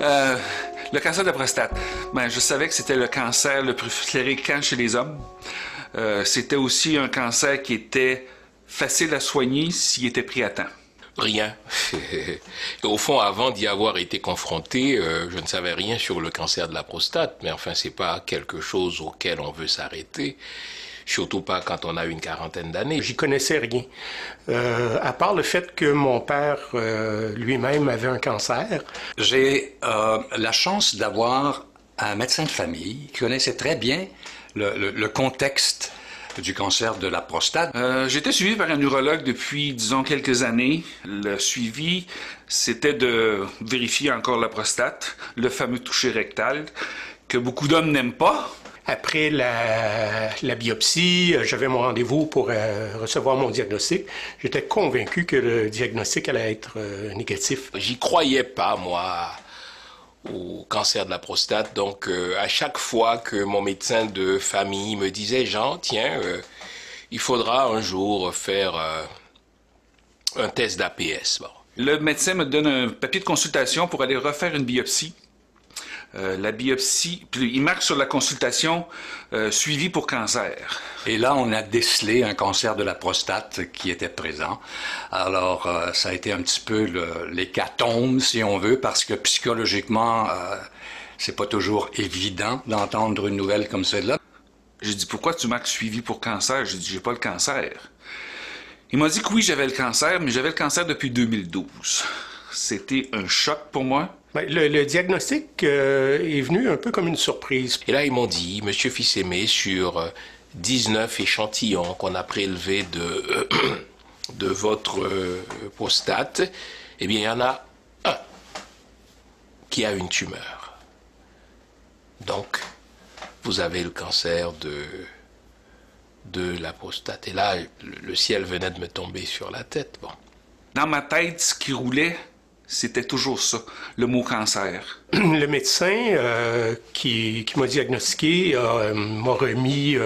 Euh, le cancer de la prostate. Ben, je savais que c'était le cancer le plus fréquent chez les hommes. C'était aussi un cancer qui était facile à soigner s'il était pris à temps. Rien. Au fond, avant d'y avoir été confronté, je ne savais rien sur le cancer de la prostate, mais enfin, c'est pas quelque chose auquel on veut s'arrêter, surtout pas quand on a une quarantaine d'années. J'y connaissais rien, à part le fait que mon père lui-même avait un cancer. J'ai la chance d'avoir un médecin de famille qui connaissait très bien le contexte du cancer de la prostate. J'ai été suivi par un urologue depuis, disons, quelques années. Le suivi, c'était de vérifier encore la prostate, le fameux toucher rectal, que beaucoup d'hommes n'aiment pas. Après la biopsie, j'avais mon rendez-vous pour recevoir mon diagnostic. J'étais convaincu que le diagnostic allait être négatif. J'y croyais pas, moi, au cancer de la prostate. Donc, à chaque fois que mon médecin de famille me disait, Jean, tiens, il faudra un jour faire un test d'APS. Bon. Le médecin me donne un papier de consultation pour aller refaire une biopsie. La biopsie, puis il marque sur la consultation suivi pour cancer. Et là, on a décelé un cancer de la prostate qui était présent. Alors, ça a été un petit peu l'hécatombe, si on veut, parce que psychologiquement, c'est pas toujours évident d'entendre une nouvelle comme celle-là. J'ai dit, pourquoi tu marques suivi pour cancer? J'ai dit, j'ai pas le cancer. Il m'a dit que oui, j'avais le cancer, mais j'avais le cancer depuis 2012. C'était un choc pour moi. Le diagnostic est venu un peu comme une surprise. Et là, ils m'ont dit, Monsieur Fils-Aimé, sur 19 échantillons qu'on a prélevés de votre prostate, eh bien, il y en a un qui a une tumeur. Donc, vous avez le cancer de la prostate. Et là, le ciel venait de me tomber sur la tête. Bon. Dans ma tête, ce qui roulait, c'était toujours ça, le mot cancer. Le médecin qui m'a diagnostiqué m'a remis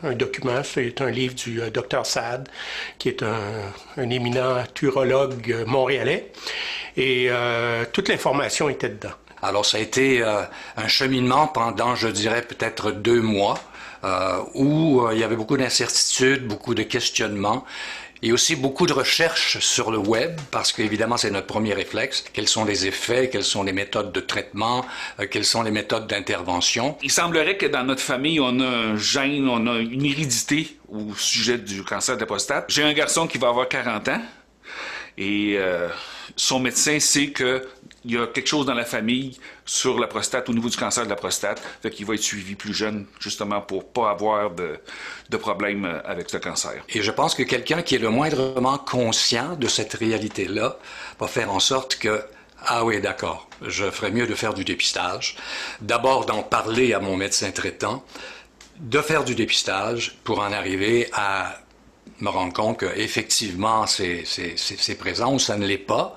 un document. C'est un livre du Dr Saad, qui est un éminent urologue montréalais. Et toute l'information était dedans. Alors, ça a été un cheminement pendant, je dirais, peut-être 2 mois, où il y avait beaucoup d'incertitudes, beaucoup de questionnements. Et aussi beaucoup de recherches sur le web, parce qu'évidemment, c'est notre premier réflexe. Quels sont les effets, quelles sont les méthodes de traitement, quelles sont les méthodes d'intervention. Il semblerait que dans notre famille, on a un gène, on a une hérédité au sujet du cancer de la prostate. J'ai un garçon qui va avoir 40 ans et son médecin sait qu'il y a quelque chose dans la famille sur la prostate, au niveau du cancer de la prostate, fait qu'il va être suivi plus jeune, justement pour pas avoir de problème avec ce cancer. Et je pense que quelqu'un qui est le moindrement conscient de cette réalité-là va faire en sorte que, ah oui, d'accord, je ferais mieux de faire du dépistage. D'abord d'en parler à mon médecin traitant, de faire du dépistage pour en arriver à me rendre compte qu'effectivement, c'est présent ou ça ne l'est pas.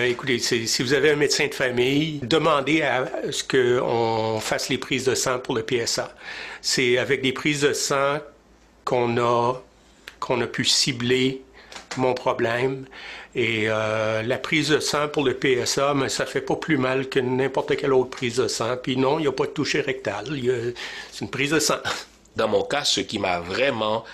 Écoutez, si vous avez un médecin de famille, demandez à ce qu'on fasse les prises de sang pour le PSA. C'est avec des prises de sang qu'on a pu cibler mon problème. Et la prise de sang pour le PSA, mais ça fait pas plus mal que n'importe quelle autre prise de sang. Puis non, il n'y a pas de toucher rectal. C'est une prise de sang. Dans mon cas, ce qui m'a vraiment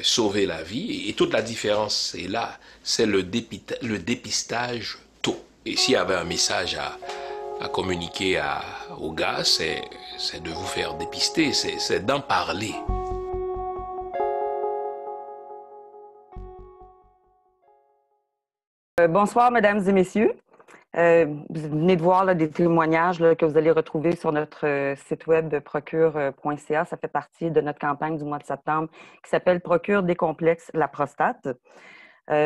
sauvé la vie, et toute la différence est là, c'est le dépistage tôt. Et s'il y avait un message à communiquer aux gars, c'est de vous faire dépister, c'est d'en parler. Bonsoir, mesdames et messieurs. Vous venez de voir là, des témoignages là, que vous allez retrouver sur notre site web de procure.ca. Ça fait partie de notre campagne du mois de septembre qui s'appelle Procure décomplexe la prostate.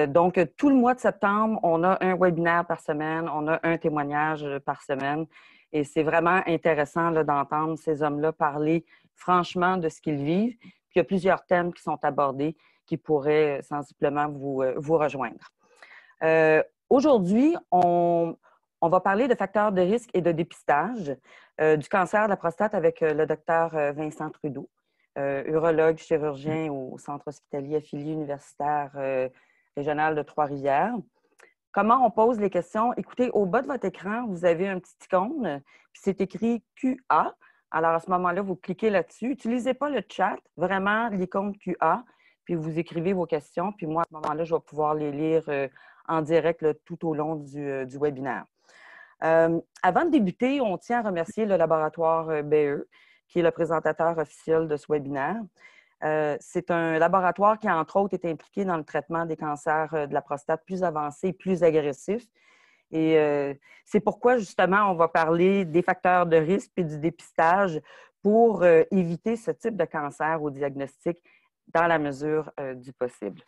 Donc, tout le mois de septembre, on a un webinaire par semaine, on a un témoignage par semaine. Et c'est vraiment intéressant là, d'entendre ces hommes-là parler franchement de ce qu'ils vivent. Puis, il y a plusieurs thèmes qui sont abordés qui pourraient sensiblement vous rejoindre. Aujourd'hui, on va parler de facteurs de risque et de dépistage du cancer de la prostate avec le docteur Vincent Trudeau, urologue chirurgien au Centre hospitalier affilié universitaire régional de Trois-Rivières. comment on pose les questions? Écoutez, au bas de votre écran, vous avez un petit icône, puis c'est écrit QA. Alors, à ce moment-là, vous cliquez là-dessus. N'utilisez pas le chat, vraiment l'icône QA, puis vous écrivez vos questions. Puis moi, à ce moment-là, je vais pouvoir les lire en direct là, tout au long du webinaire. Avant de débuter, on tient à remercier le laboratoire BE, qui est le présentateur officiel de ce webinaire. C'est un laboratoire qui, entre autres, est impliqué dans le traitement des cancers de la prostate plus avancés et plus agressifs. Et c'est pourquoi, justement, on va parler des facteurs de risque et du dépistage pour éviter ce type de cancer au diagnostic dans la mesure du possible.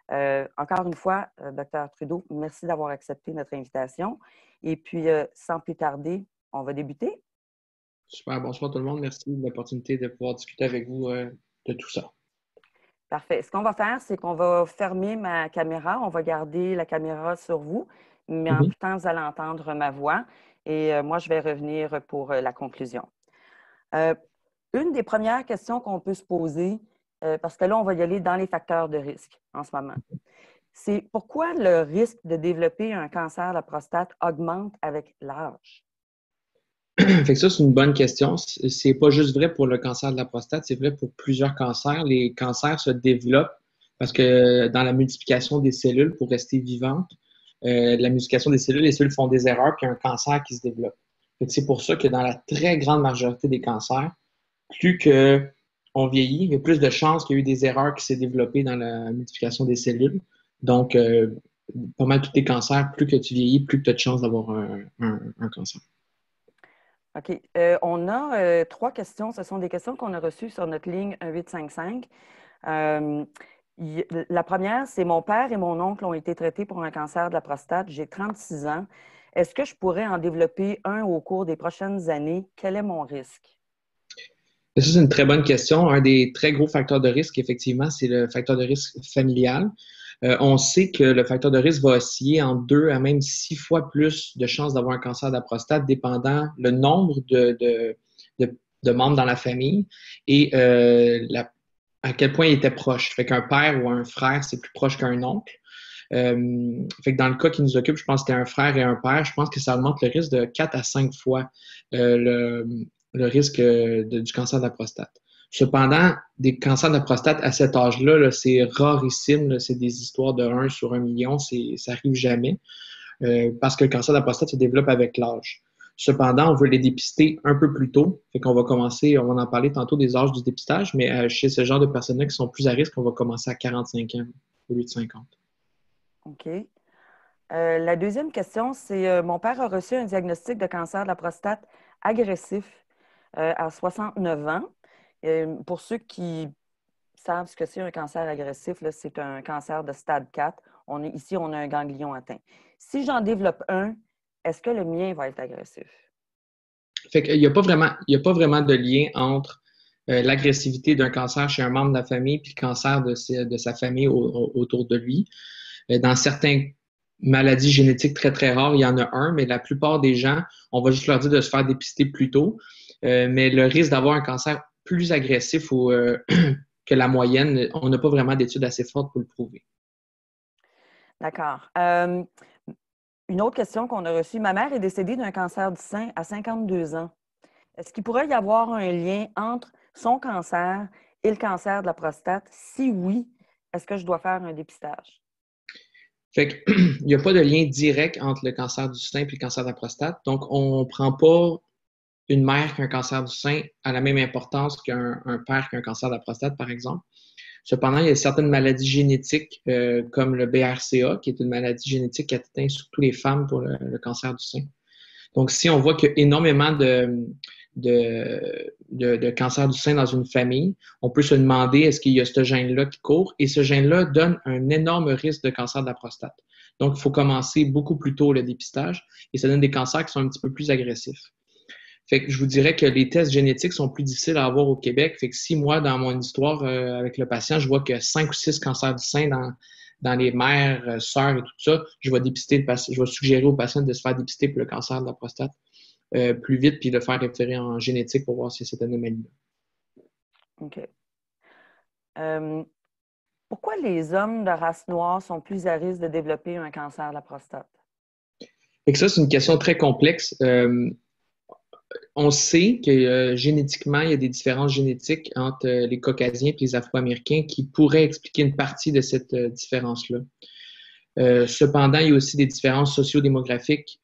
Encore une fois, Dr. Trudeau, merci d'avoir accepté notre invitation. Et puis, sans plus tarder, on va débuter. Super, bonsoir tout le monde. Merci de l'opportunité de pouvoir discuter avec vous de tout ça. Parfait. Ce qu'on va faire, c'est qu'on va fermer ma caméra. On va garder la caméra sur vous, mais en tout temps, vous allez entendre ma voix. Et moi, je vais revenir pour la conclusion. Une des premières questions qu'on peut se poser, parce que là, on va y aller dans les facteurs de risque en ce moment, c'est pourquoi le risque de développer un cancer de la prostate augmente avec l'âge? Fait que ça, c'est une bonne question. C'est pas juste vrai pour le cancer de la prostate, c'est vrai pour plusieurs cancers. Les cancers se développent parce que dans la multiplication des cellules, pour rester vivantes, la multiplication des cellules, les cellules font des erreurs, puis il y a un cancer qui se développe. C'est pour ça que dans la très grande majorité des cancers, plus qu'on vieillit, il y a plus de chances qu'il y ait eu des erreurs qui s'est développées dans la multiplication des cellules. Donc, pas mal tous les cancers, plus que tu vieillis, plus que tu as de chances d'avoir un cancer. OK. On a 3 questions. Ce sont des questions qu'on a reçues sur notre ligne 1855. La première, c'est: mon père et mon oncle ont été traités pour un cancer de la prostate. J'ai 36 ans. Est-ce que je pourrais en développer un au cours des prochaines années? Quel est mon risque? Ça, c'est une très bonne question. Un des très gros facteurs de risque, effectivement, c'est le facteur de risque familial. On sait que le facteur de risque va osciller en 2 à même 6 fois plus de chances d'avoir un cancer de la prostate, dépendant le nombre de membres dans la famille et à quel point il était proche. Fait qu'un père ou un frère, c'est plus proche qu'un oncle. Fait que dans le cas qui nous occupe, je pense que c'était un frère et un père. Je pense que ça augmente le risque de 4 à 5 fois le risque du cancer de la prostate. Cependant, des cancers de la prostate à cet âge-là, là, c'est rarissime. Là, c'est des histoires de 1 sur 1 million. Ça arrive jamais parce que le cancer de la prostate se développe avec l'âge. Cependant, on veut les dépister un peu plus tôt. Fait qu'on va commencer, on va en parler tantôt des âges du dépistage, mais chez ce genre de personnes-là qui sont plus à risque, on va commencer à 45 ans au lieu de 50. OK. La deuxième question, c'est: mon père a reçu un diagnostic de cancer de la prostate agressif à 69 ans. Pour ceux qui savent ce que c'est un cancer agressif, là, c'est un cancer de stade 4. Ici, on a un ganglion atteint. Si j'en développe un, est-ce que le mien va être agressif? Fait qu'il n'y a pas vraiment de lien entre l'agressivité d'un cancer chez un membre de la famille puis le cancer de sa famille autour de lui. Dans certaines maladies génétiques très, très rares, il y en a un, mais la plupart des gens, on va juste leur dire de se faire dépister plus tôt. Mais le risque d'avoir un cancer plus agressif que la moyenne, on n'a pas vraiment d'études assez fortes pour le prouver. D'accord. Une autre question qu'on a reçue: ma mère est décédée d'un cancer du sein à 52 ans. Est-ce qu'il pourrait y avoir un lien entre son cancer et le cancer de la prostate? Si oui, est-ce que je dois faire un dépistage? Fait qu'il n'y a pas de lien direct entre le cancer du sein et le cancer de la prostate. Donc, on ne prend pas une mère qui a un cancer du sein à la même importance qu'un père qui a un cancer de la prostate, par exemple. Cependant, il y a certaines maladies génétiques comme le BRCA, qui est une maladie génétique qui atteint surtout les femmes pour le cancer du sein. Donc, si on voit qu'il y a énormément de cancer du sein dans une famille, on peut se demander est-ce qu'il y a ce gène-là qui court, et ce gène-là donne un énorme risque de cancer de la prostate. Donc, il faut commencer beaucoup plus tôt le dépistage et ça donne des cancers qui sont un petit peu plus agressifs. Fait que je vous dirais que les tests génétiques sont plus difficiles à avoir au Québec. Fait que si moi, dans mon histoire avec le patient, je vois que 5 ou 6 cancers du sein dans les mères, sœurs et tout ça, je vais suggérer au patient de se faire dépister pour le cancer de la prostate plus vite, puis de le faire référer en génétique pour voir si c'est cette anomalie-là. OK. Pourquoi les hommes de race noire sont plus à risque de développer un cancer de la prostate? Et que ça, c'est une question très complexe. On sait que génétiquement, il y a des différences génétiques entre les Caucasiens et les Afro-Américains qui pourraient expliquer une partie de cette différence-là. Cependant, il y a aussi des différences sociodémographiques,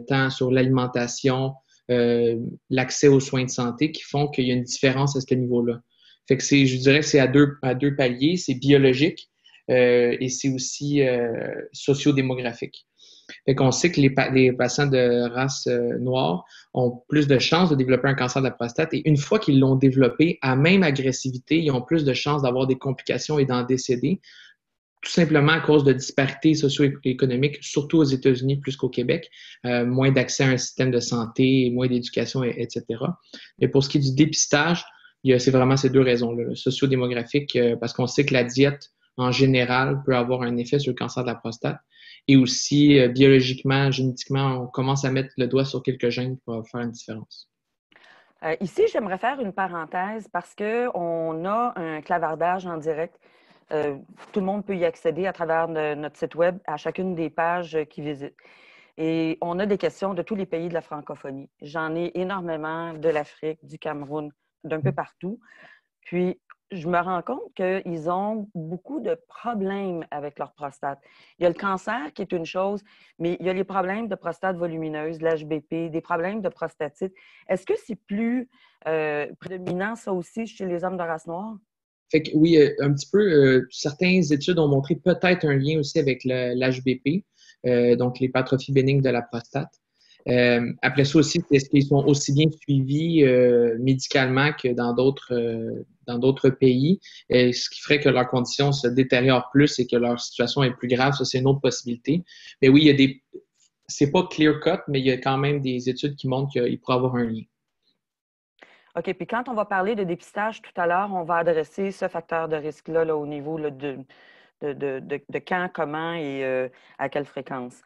tant sur l'alimentation, l'accès aux soins de santé, qui font qu'il y a une différence à ce niveau-là. Fait que je dirais que c'est à deux paliers, c'est biologique et c'est aussi sociodémographique. Fait qu'on sait que les patients de race noire ont plus de chances de développer un cancer de la prostate et une fois qu'ils l'ont développé, à même agressivité, ils ont plus de chances d'avoir des complications et d'en décéder, tout simplement à cause de disparités socio-économiques, surtout aux États-Unis plus qu'au Québec, moins d'accès à un système de santé, moins d'éducation, etc. Mais pour ce qui est du dépistage, c'est vraiment ces deux raisons-là, le socio-démographique, parce qu'on sait que la diète, en général, peut avoir un effet sur le cancer de la prostate. Et aussi, biologiquement, génétiquement, on commence à mettre le doigt sur quelques gènes pour faire une différence. Ici, j'aimerais faire une parenthèse parce qu'on a un clavardage en direct. Tout le monde peut y accéder à travers notre site web à chacune des pages qu'ils visitent. Et on a des questions de tous les pays de la francophonie. J'en ai énormément de l'Afrique, du Cameroun, d'un peu partout. Puis, je me rends compte qu'ils ont beaucoup de problèmes avec leur prostate. Il y a le cancer qui est une chose, mais il y a les problèmes de prostate volumineuse, l'HBP, des problèmes de prostatite. Est-ce que c'est plus prédominant, ça aussi, chez les hommes de race noire? Fait que, oui, un petit peu. Certaines études ont montré peut-être un lien aussi avec l'HBP, donc l'hypertrophie bénigne de la prostate. Après ça aussi, est-ce qu'ils sont aussi bien suivis médicalement que dans d'autres pays, ce qui ferait que leurs conditions se détériorent plus et que leur situation est plus grave. Ça, c'est une autre possibilité. Mais oui, c'est pas clear-cut, mais il y a quand même des études qui montrent qu'il pourrait avoir un lien. OK. Puis quand on va parler de dépistage tout à l'heure, on va adresser ce facteur de risque-là là, au niveau là, de quand, comment et à quelle fréquence.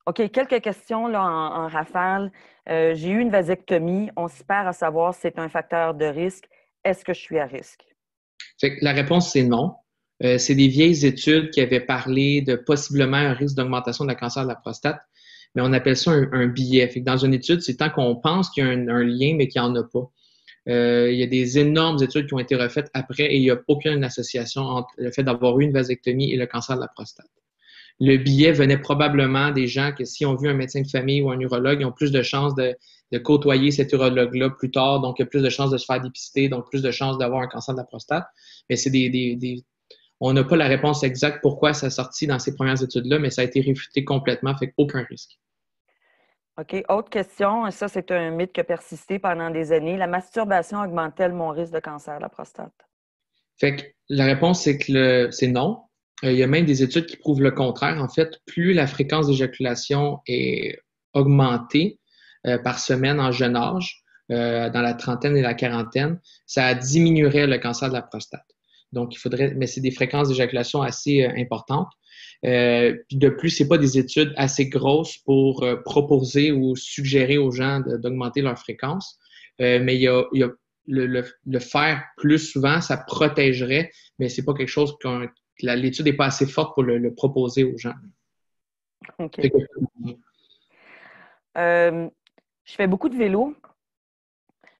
OK, quelques questions là, en rafale. J'ai eu une vasectomie. On s'y perd à savoir si c'est un facteur de risque. Est-ce que je suis à risque? Fait que la réponse, c'est non. C'est des vieilles études qui avaient parlé de possiblement un risque d'augmentation de la cancer de la prostate, mais on appelle ça un biais. Fait que dans une étude, c'est tant qu'on pense qu'il y a un lien, mais qu'il n'y en a pas. Il y a des énormes études qui ont été refaites après et il n'y a aucune association entre le fait d'avoir eu une vasectomie et le cancer de la prostate. Le biais venait probablement des gens que s'ils ont vu un médecin de famille ou un urologue, ils ont plus de chances de côtoyer cet urologue-là plus tard, donc il y a plus de chances de se faire dépister, donc plus de chances d'avoir un cancer de la prostate. Mais c'est on n'a pas la réponse exacte pourquoi ça a sorti dans ces premières études-là, mais ça a été réfuté complètement, fait aucun risque. OK. Autre question, ça c'est un mythe qui a persisté pendant des années. La masturbation augmente-t-elle mon risque de cancer de la prostate? Fait que la réponse, c'est que c'est non. Il y a même des études qui prouvent le contraire. En fait, plus la fréquence d'éjaculation est augmentée par semaine en jeune âge, dans la trentaine et la quarantaine, ça diminuerait le cancer de la prostate. Donc, mais c'est des fréquences d'éjaculation assez importantes. Puis de plus, c'est pas des études assez grosses pour proposer ou suggérer aux gens d'augmenter leur fréquence. Mais il y a le faire plus souvent, ça protégerait, mais c'est pas quelque chose l'étude n'est pas assez forte pour le proposer aux gens. OK. Je fais beaucoup de vélo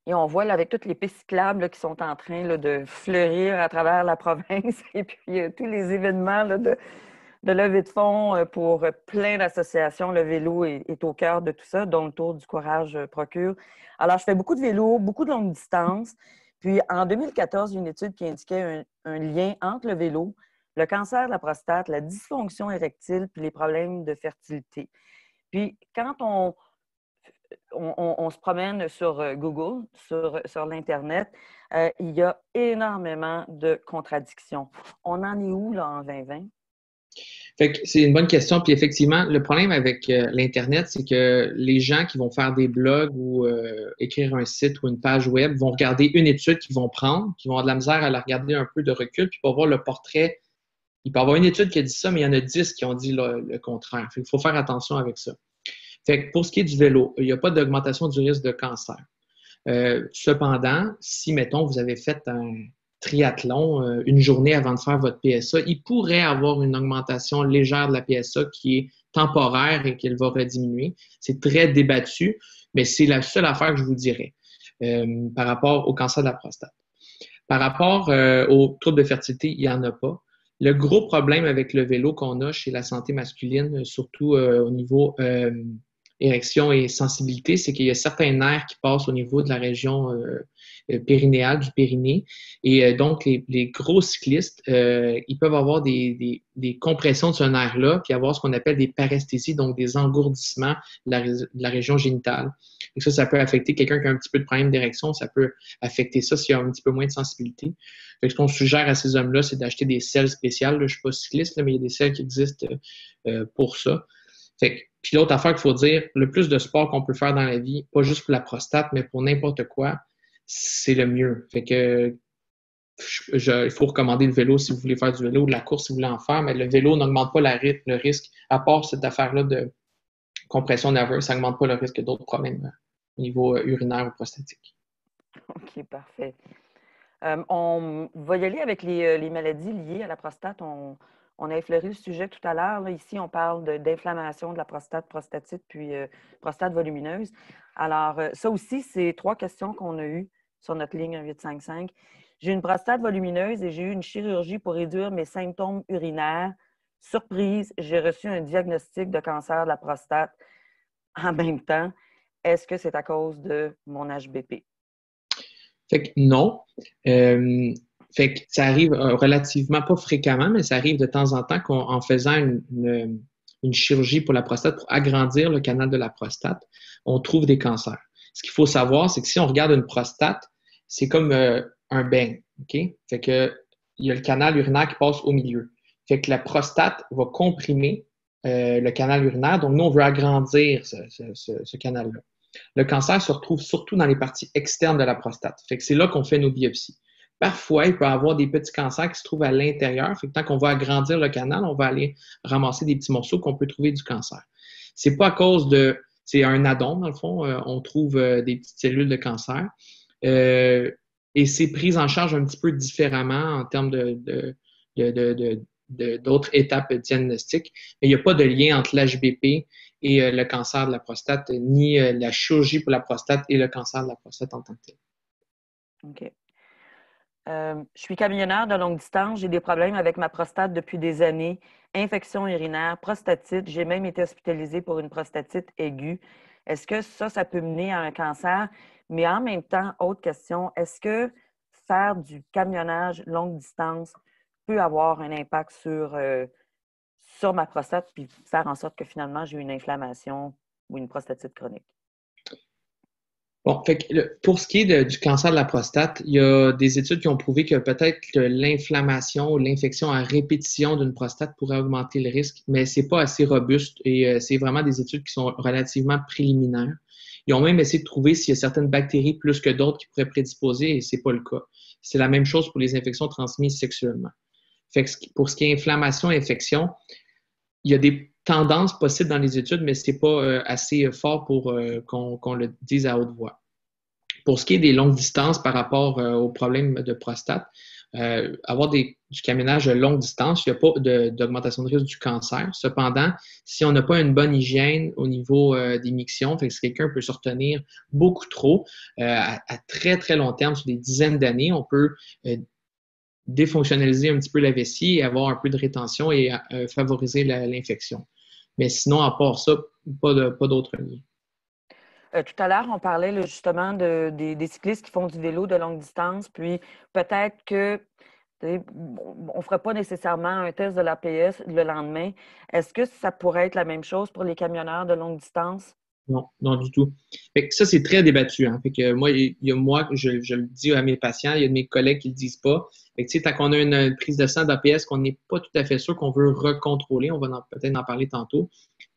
et on voit là, avec toutes les pistes cyclables là, qui sont en train là, de fleurir à travers la province et puis tous les événements là, de levée de fonds pour plein d'associations. Le vélo est au cœur de tout ça, dont le Tour du Courage procure. Alors, je fais beaucoup de vélo, beaucoup de longues distances. Puis, en 2014, une étude qui indiquait un lien entre le vélo, le cancer de la prostate, la dysfonction érectile puis les problèmes de fertilité. Puis, quand on se promène sur Google, sur l'Internet, il y a énormément de contradictions. On en est où là en 2020? Fait que c'est une bonne question. Puis effectivement, le problème avec l'Internet, c'est que les gens qui vont faire des blogs ou écrire un site ou une page web vont regarder une étude qu'ils vont prendre, qui vont avoir de la misère à la regarder un peu de recul, puis pour voir le portrait. Il peut y avoir une étude qui a dit ça, mais il y en a 10 qui ont dit le contraire. Fait qu'il faut faire attention avec ça. Fait que pour ce qui est du vélo, il n'y a pas d'augmentation du risque de cancer. Cependant, si, mettons, vous avez fait triathlon une journée avant de faire votre PSA, il pourrait avoir une augmentation légère de la PSA qui est temporaire et qu'elle va rediminuer. C'est très débattu, mais c'est la seule affaire que je vous dirais par rapport au cancer de la prostate. Par rapport aux troubles de fertilité, il n'y en a pas. Le gros problème avec le vélo qu'on a chez la santé masculine, surtout au niveau érection et sensibilité, c'est qu'il y a certains nerfs qui passent au niveau de la région périnéale, du périnée. Et donc, les gros cyclistes, ils peuvent avoir des compressions de ce nerf-là, puis avoir ce qu'on appelle des paresthésies, donc des engourdissements de la région génitale. Et ça peut affecter quelqu'un qui a un petit peu de problème d'érection, ça peut affecter ça s'il y a un petit peu moins de sensibilité. Fait que ce qu'on suggère à ces hommes-là, c'est d'acheter des selles spéciales. Là, je ne suis pas cycliste, là, mais il y a des selles qui existent pour ça. Fait que, puis l'autre affaire qu'il faut dire, le plus de sport qu'on peut faire dans la vie, pas juste pour la prostate, mais pour n'importe quoi, c'est le mieux. Fait que il faut recommander le vélo si vous voulez faire du vélo, de la course si vous voulez en faire, mais le vélo n'augmente pas le risque, à part cette affaire-là de compression nerveuse, ça n'augmente pas le risque d'autres problèmes au niveau urinaire ou prostatique. OK, parfait. On va y aller avec les maladies liées à la prostate. On a effleuré le sujet tout à l'heure. Ici, on parle d'inflammation de la prostate, prostatite, puis prostate volumineuse. Alors, ça aussi, c'est 3 questions qu'on a eues sur notre ligne 1855. J'ai une prostate volumineuse et j'ai eu une chirurgie pour réduire mes symptômes urinaires. Surprise, j'ai reçu un diagnostic de cancer de la prostate en même temps. Est-ce que c'est à cause de mon HBP? Fait que non. Fait que ça arrive relativement, pas fréquemment, mais ça arrive de temps en temps qu'en faisant une chirurgie pour la prostate, pour agrandir le canal de la prostate, on trouve des cancers. Ce qu'il faut savoir, c'est que si on regarde une prostate, c'est comme un beigne, OK? Fait que il y a le canal urinaire qui passe au milieu. Fait que la prostate va comprimer le canal urinaire. Donc, nous, on veut agrandir ce canal-là. Le cancer se retrouve surtout dans les parties externes de la prostate. Fait que c'est là qu'on fait nos biopsies. Parfois, il peut y avoir des petits cancers qui se trouvent à l'intérieur. Fait que tant qu'on va agrandir le canal, on va aller ramasser des petits morceaux qu'on peut trouver du cancer. C'est pas à cause de... C'est un addon, dans le fond. On trouve des petites cellules de cancer. Et c'est pris en charge un petit peu différemment en termes d'autres étapes diagnostiques. Mais il n'y a pas de lien entre l'HBP et le cancer de la prostate, ni la chirurgie pour la prostate et le cancer de la prostate en tant que tel. OK. Je suis camionneur de longue distance. J'ai des problèmes avec ma prostate depuis des années. Infection urinaire, prostatite. J'ai même été hospitalisée pour une prostatite aiguë. Est-ce que ça peut mener à un cancer? Mais en même temps, autre question, est-ce que faire du camionnage longue distance peut avoir un impact sur ma prostate puis faire en sorte que finalement j'ai une inflammation ou une prostatite chronique? Bon, fait que pour ce qui est du cancer de la prostate, il y a des études qui ont prouvé que peut-être que l'inflammation ou l'infection à répétition d'une prostate pourrait augmenter le risque, mais c'est pas assez robuste et c'est vraiment des études qui sont relativement préliminaires. Ils ont même essayé de trouver s'il y a certaines bactéries plus que d'autres qui pourraient prédisposer et c'est pas le cas. C'est la même chose pour les infections transmises sexuellement. Fait que pour ce qui est inflammation et infection, il y a des tendances possibles dans les études, mais ce n'est pas assez fort pour qu'on le dise à haute voix. Pour ce qui est des longues distances par rapport aux problèmes de prostate, avoir du camionnage de longue distance, il n'y a pas d'augmentation de risque du cancer. Cependant, si on n'a pas une bonne hygiène au niveau des mictions, fait que si quelqu'un peut se retenir beaucoup trop, à très, très long terme, sur des dizaines d'années, on peut défonctionnaliser un petit peu la vessie et avoir un peu de rétention et favoriser l'infection. Mais sinon, à part ça, pas d'autres liens. Tout à l'heure, on parlait là, justement des cyclistes qui font du vélo de longue distance, puis peut-être que on ne ferait pas nécessairement un test de l'APS le lendemain. Est-ce que ça pourrait être la même chose pour les camionneurs de longue distance? Non, non du tout. Fait que ça, c'est très débattu. Hein. Fait que moi, je le dis à mes patients, il y a de mes collègues qui ne le disent pas. Fait que, tant qu'on a une prise de sang d'APS qu'on n'est pas tout à fait sûr qu'on veut recontrôler, on va peut-être en parler tantôt.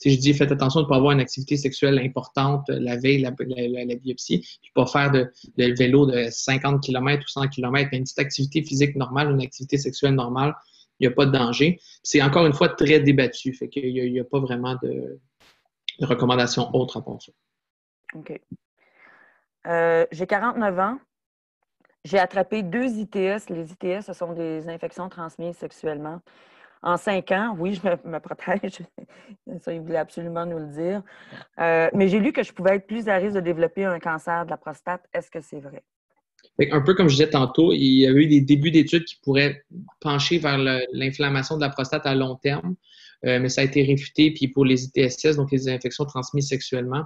Je dis, faites attention de ne pas avoir une activité sexuelle importante la veille, la biopsie, puis pas faire de vélo de 50 km ou 100 km, mais une petite activité physique normale, une activité sexuelle normale, il n'y a pas de danger. C'est encore une fois très débattu. Fait qu'il n'y a pas vraiment de recommandations autres à part ça. OK. J'ai 49 ans. J'ai attrapé 2 ITS. Les ITS, ce sont des infections transmises sexuellement. En 5 ans, oui, je me protège. Ça, il voulait absolument nous le dire. Mais j'ai lu que je pouvais être plus à risque de développer un cancer de la prostate. Est-ce que c'est vrai? Un peu comme je disais tantôt, il y a eu des débuts d'études qui pourraient pencher vers l'inflammation de la prostate à long terme, mais ça a été réfuté. Puis pour les ITSS, donc les infections transmises sexuellement,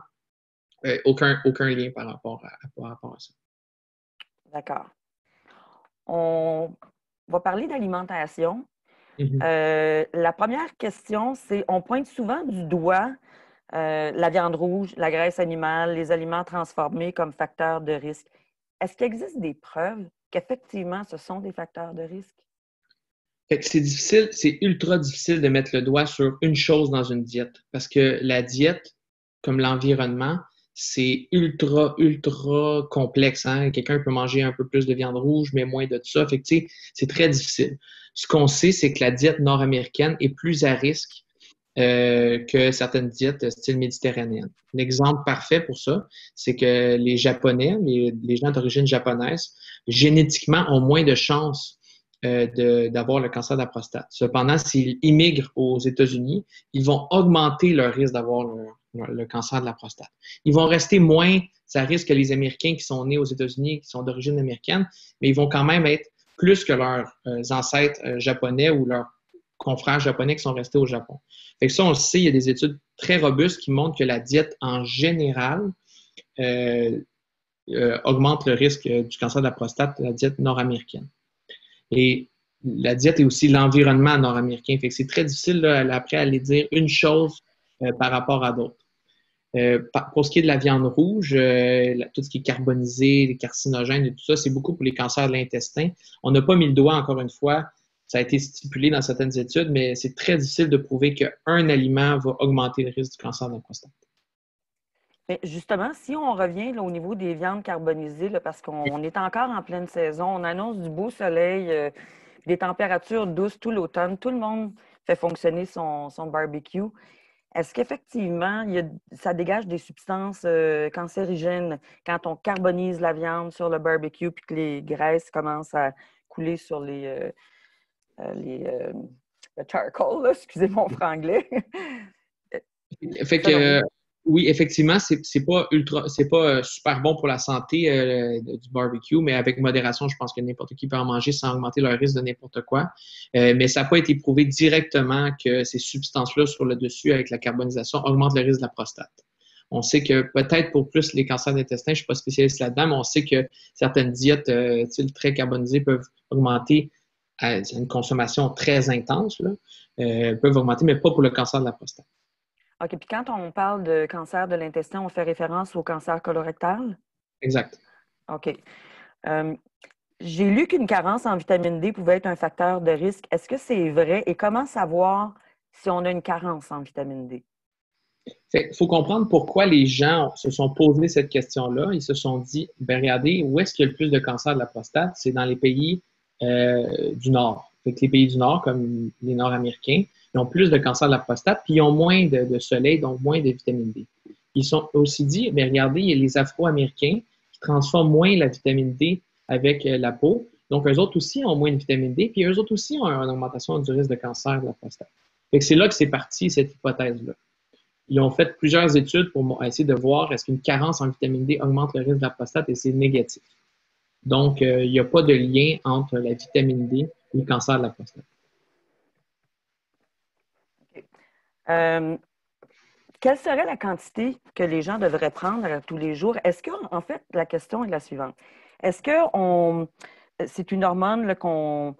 aucun lien par rapport à ça. D'accord. On va parler d'alimentation. La première question, c'est, on pointe souvent du doigt la viande rouge, la graisse animale, les aliments transformés comme facteurs de risque. Est-ce qu'il existe des preuves qu'effectivement, ce sont des facteurs de risque? Fait que c'est difficile, c'est ultra difficile de mettre le doigt sur une chose dans une diète parce que la diète, comme l'environnement, c'est ultra complexe. Hein? Quelqu'un peut manger un peu plus de viande rouge, mais moins de ça. Fait que, c'est très difficile. Ce qu'on sait, c'est que la diète nord-américaine est plus à risque que certaines diètes style méditerranéenne. L'exemple parfait pour ça, c'est que les Japonais, les gens d'origine japonaise, génétiquement ont moins de chances d'avoir le cancer de la prostate. Cependant, s'ils immigrent aux États-Unis, ils vont augmenter leur risque d'avoir le cancer de la prostate. Ils vont rester moins à risque que les Américains qui sont nés aux États-Unis, qui sont d'origine américaine, mais ils vont quand même être plus que leurs ancêtres japonais ou leurs confrères japonais qui sont restés au Japon. Fait que ça, on le sait, il y a des études très robustes qui montrent que la diète en général augmente le risque du cancer de la prostate, la diète nord-américaine. Et la diète est aussi l'environnement nord-américain. Fait que c'est très difficile là, après aller dire une chose par rapport à d'autres. Pour ce qui est de la viande rouge, tout ce qui est carbonisé, les carcinogènes et tout ça, c'est beaucoup pour les cancers de l'intestin. On n'a pas mis le doigt, encore une fois, ça a été stipulé dans certaines études, mais c'est très difficile de prouver qu'un aliment va augmenter le risque du cancer de la prostate. Mais justement, si on revient là, au niveau des viandes carbonisées, là, parce qu'on est encore en pleine saison, on annonce du beau soleil, des températures douces tout l'automne, tout le monde fait fonctionner son barbecue. Est-ce qu'effectivement, ça dégage des substances cancérigènes quand on carbonise la viande sur le barbecue puis que les graisses commencent à couler sur le charcoal, là, excusez mon franglais. Fait que oui, effectivement, c'est pas super bon pour la santé du barbecue, mais avec modération, je pense que n'importe qui peut en manger sans augmenter le risque de n'importe quoi. Mais ça n'a pas été prouvé directement que ces substances-là sur le dessus avec la carbonisation augmentent le risque de la prostate. On sait que peut-être pour plus les cancers d'intestin, je ne suis pas spécialiste là-dedans, mais on sait que certaines diètes très carbonisées peuvent augmenter à une consommation très intense, là, peuvent augmenter, mais pas pour le cancer de la prostate. OK. Puis quand on parle de cancer de l'intestin, on fait référence au cancer colorectal? Exact. OK. J'ai lu qu'une carence en vitamine D pouvait être un facteur de risque. Est-ce que c'est vrai? Et comment savoir si on a une carence en vitamine D? Il faut comprendre pourquoi les gens se sont posés cette question-là. Ils se sont dit, ben regardez, où est-ce qu'il y a le plus de cancer de la prostate? C'est dans les pays du Nord. Fait que les pays du Nord, comme les Nord-Américains, ils ont plus de cancer de la prostate, puis ils ont moins de soleil, donc moins de vitamine D. Ils sont aussi dit, bien, regardez, il y a les Afro-Américains qui transforment moins la vitamine D avec la peau. Donc, eux autres aussi ont moins de vitamine D, puis eux autres aussi ont une augmentation du risque de cancer de la prostate. Fait que c'est là que c'est parti, cette hypothèse-là. Ils ont fait plusieurs études pour essayer de voir est-ce qu'une carence en vitamine D augmente le risque de la prostate, et c'est négatif. Donc, il n'y a pas de lien entre la vitamine D et le cancer de la prostate. Quelle serait la quantité que les gens devraient prendre tous les jours? Est-ce que, en fait, la question est la suivante. Est-ce que c'est une hormone qu'on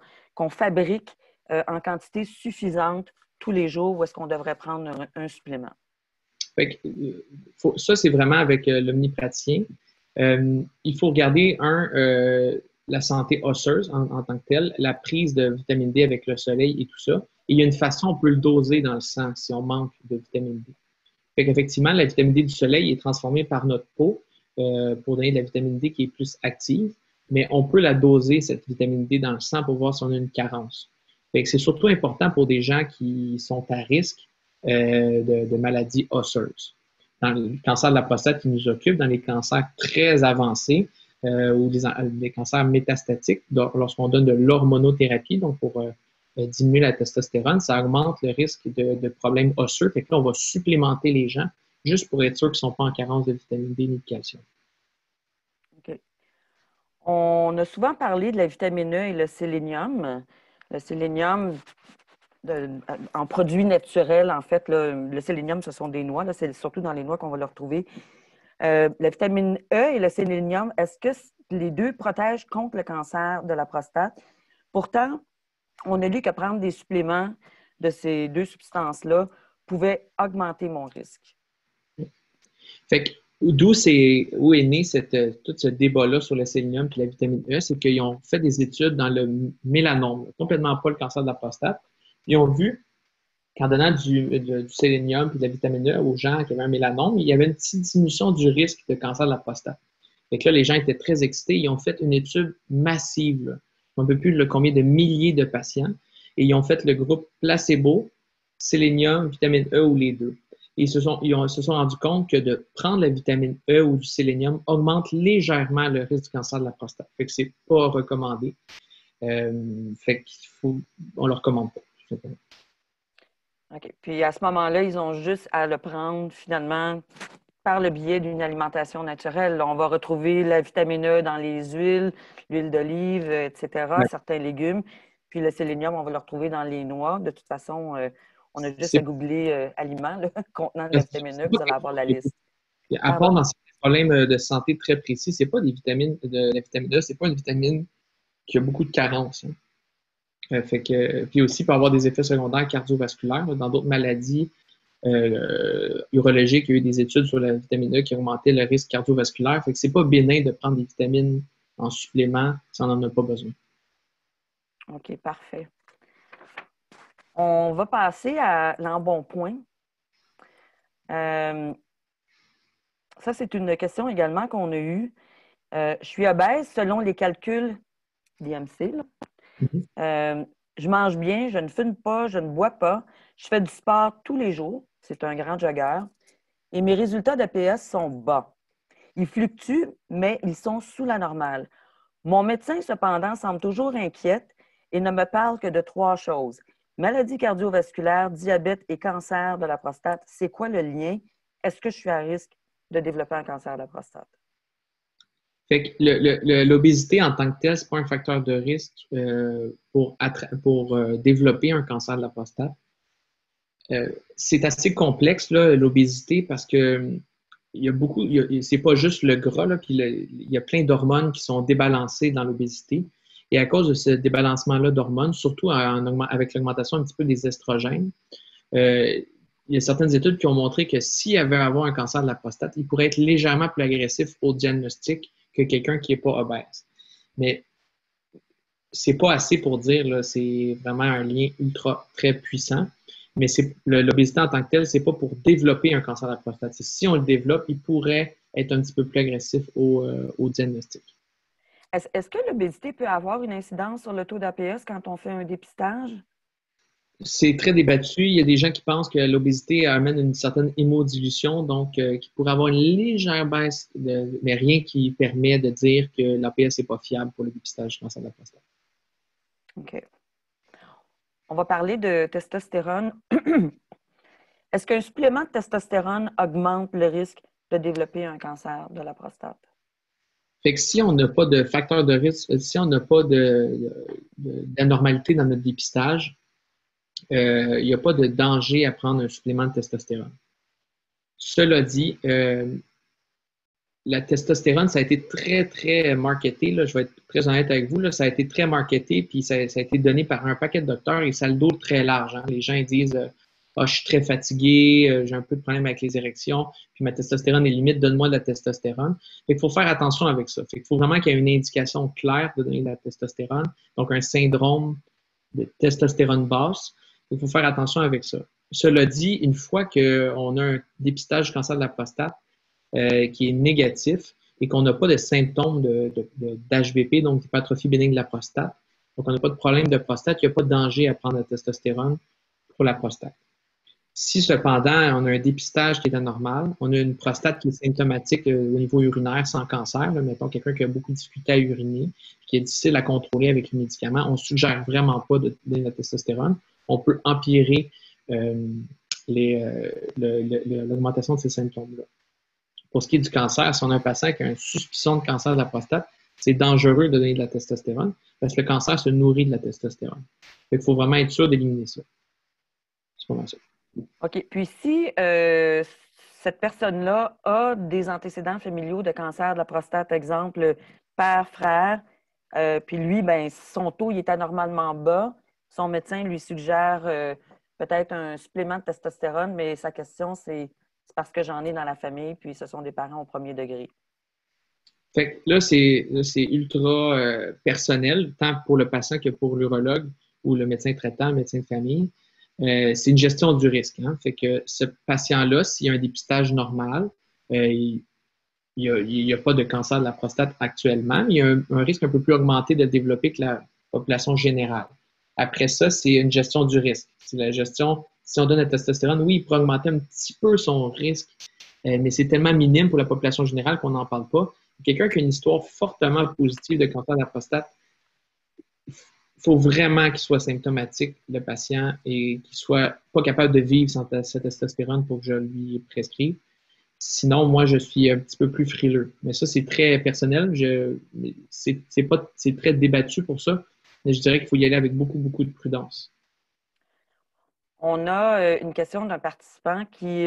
fabrique en quantité suffisante tous les jours ou est-ce qu'on devrait prendre un supplément? Fait que, ça, c'est vraiment avec l'omnipraticien. Il faut regarder, la santé osseuse en tant que telle, la prise de vitamine D avec le soleil et tout ça. Et il y a une façon, on peut le doser dans le sang si on manque de vitamine D. Fait qu'effectivement, la vitamine D du soleil est transformée par notre peau pour donner de la vitamine D qui est plus active, mais on peut la doser, cette vitamine D, dans le sang pour voir si on a une carence. Fait que c'est surtout important pour des gens qui sont à risque de maladies osseuses. Dans le cancer de la prostate qui nous occupe, dans les cancers très avancés, ou des cancers métastatiques lorsqu'on donne de l'hormonothérapie, donc pour diminuer la testostérone, ça augmente le risque de problèmes osseux. Fait que là, on va supplémenter les gens juste pour être sûr qu'ils ne sont pas en carence de vitamine D ni de calcium. OK. On a souvent parlé de la vitamine E et le sélénium. Le sélénium, en produit naturel, en fait, le sélénium, ce sont des noix. C'est surtout dans les noix qu'on va le retrouver. La vitamine E et le sélénium, est-ce que les deux protègent contre le cancer de la prostate? Pourtant, on a lu que prendre des suppléments de ces deux substances-là pouvait augmenter mon risque. Fait que où est né tout ce débat-là sur le sélénium et la vitamine E, c'est qu'ils ont fait des études dans le mélanome, complètement pas le cancer de la prostate. Ils ont vu qu'en donnant du sélénium et de la vitamine E aux gens qui avaient un mélanome, il y avait une petite diminution du risque de cancer de la prostate. Fait que là, les gens étaient très excités. Ils ont fait une étude massive, là. On ne peut plus combien de milliers de patients. Et ils ont fait le groupe placebo, sélénium, vitamine E ou les deux. Et ils se sont rendus compte que de prendre la vitamine E ou du sélénium augmente légèrement le risque du cancer de la prostate. Fait que c'est pas recommandé. Fait on le recommande pas, tout simplement. OK. Puis à ce moment-là, ils ont juste à le prendre finalement par le biais d'une alimentation naturelle. On va retrouver la vitamine E dans les huiles, l'huile d'olive, etc., Ouais. certains légumes. Puis le sélénium, on va le retrouver dans les noix. De toute façon, on a juste à googler aliments contenant de la vitamine E, vous allez avoir la liste. À part dans ces problèmes de santé très précis, c'est pas des vitamines, la vitamine E, c'est pas une vitamine qui a beaucoup de carences. Hein. Puis aussi, il peut avoir des effets secondaires cardiovasculaires. Dans d'autres maladies urologiques, il y a eu des études sur la vitamine E qui augmentaient le risque cardiovasculaire. Fait que c'est pas bénin de prendre des vitamines en supplément si on n'en a pas besoin. OK, parfait. On va passer à l'embonpoint. Ça, c'est une question également qu'on a eue. Je suis obèse selon les calculs d'IMC. Je mange bien, je ne fume pas, je ne bois pas. Je fais du sport tous les jours. C'est un grand joggeur. Et mes résultats de PS sont bas. Ils fluctuent, mais ils sont sous la normale. Mon médecin, cependant, semble toujours inquiète et ne me parle que de 3 choses. Maladie cardiovasculaire, diabète et cancer de la prostate. C'est quoi le lien? Est-ce que je suis à risque de développer un cancer de la prostate? Fait que l'obésité en tant que telle, c'est pas un facteur de risque pour développer un cancer de la prostate. C'est assez complexe, l'obésité, parce que c'est pas juste le gras, là, puis il y a plein d'hormones qui sont débalancées dans l'obésité. Et à cause de ce débalancement-là d'hormones, surtout avec l'augmentation un petit peu des estrogènes, il y a certaines études qui ont montré que s'il y avait à avoir un cancer de la prostate, il pourrait être légèrement plus agressif au diagnostic que quelqu'un qui n'est pas obèse. Mais c'est pas assez pour dire, là, c'est vraiment un lien très puissant. Mais l'obésité en tant que telle, c'est pas pour développer un cancer de la prostate. Si on le développe, il pourrait être un petit peu plus agressif au diagnostic. Est-ce que l'obésité peut avoir une incidence sur le taux d'APS quand on fait un dépistage? C'est très débattu. Il y a des gens qui pensent que l'obésité amène une certaine hémodilution, donc qui pourrait avoir une légère baisse, mais rien qui permet de dire que l'APS n'est pas fiable pour le dépistage du cancer de la prostate. OK. On va parler de testostérone. Est-ce qu'un supplément de testostérone augmente le risque de développer un cancer de la prostate? Fait que si on n'a pas de facteur de risque, si on n'a pas d'anormalité dans notre dépistage, il n'y a pas de danger à prendre un supplément de testostérone. Cela dit, la testostérone, ça a été très, très marketé. Là, je vais être très honnête avec vous. Là, ça a été très marketé, puis ça a été donné par un paquet de docteurs et ça a le dos très large. Hein. Les gens ils disent je suis très fatigué, j'ai un peu de problème avec les érections, puis ma testostérone est limite, donne-moi de la testostérone. Fait qu'il faut faire attention avec ça. Fait qu'il faut vraiment qu'il y ait une indication claire de donner de la testostérone, donc un syndrome de testostérone basse. Il faut faire attention avec ça. Cela dit, une fois qu'on a un dépistage du cancer de la prostate qui est négatif et qu'on n'a pas de symptômes d'HBP, donc d'hypertrophie bénigne de la prostate, donc on n'a pas de problème de prostate, il n'y a pas de danger à prendre la testostérone pour la prostate. Si cependant on a un dépistage qui est anormal, on a une prostate qui est symptomatique au niveau urinaire sans cancer, là, mettons quelqu'un qui a beaucoup de difficulté à uriner, qui est difficile à contrôler avec les médicaments, on ne suggère vraiment pas de donner de la testostérone. On peut empirer l'augmentation de ces symptômes-là. Pour ce qui est du cancer, si on a un patient qui a une suspicion de cancer de la prostate, c'est dangereux de donner de la testostérone parce que le cancer se nourrit de la testostérone. Il faut vraiment être sûr d'éliminer ça. C'est pas mal ça. OK. Puis si cette personne-là a des antécédents familiaux de cancer de la prostate, exemple, père, frère, puis lui, ben, son taux il est anormalement bas, son médecin lui suggère peut-être un supplément de testostérone, mais sa question, c'est parce que j'en ai dans la famille, puis ce sont des parents au premier degré. Fait que là, c'est ultra personnel, tant pour le patient que pour l'urologue ou le médecin traitant, le médecin de famille. C'est une gestion du risque. Hein? Fait que ce patient-là, s'il y a un dépistage normal, il n'y a pas de cancer de la prostate actuellement, mais il y a un risque un peu plus augmenté de le développer que la population générale. Après ça, c'est une gestion du risque. C'est la gestion, si on donne la testostérone, oui, il pourrait augmenter un petit peu son risque, mais c'est tellement minime pour la population générale qu'on n'en parle pas. Quelqu'un qui a une histoire fortement positive de cancer de la prostate, il faut vraiment qu'il soit symptomatique, le patient, et qu'il soit pas capable de vivre sans cette testostérone pour que je lui prescrive. Sinon, moi, je suis un petit peu plus frileux. Mais ça, c'est très personnel. C'est très débattu pour ça. Mais je dirais qu'il faut y aller avec beaucoup, beaucoup de prudence. On a une question d'un participant qui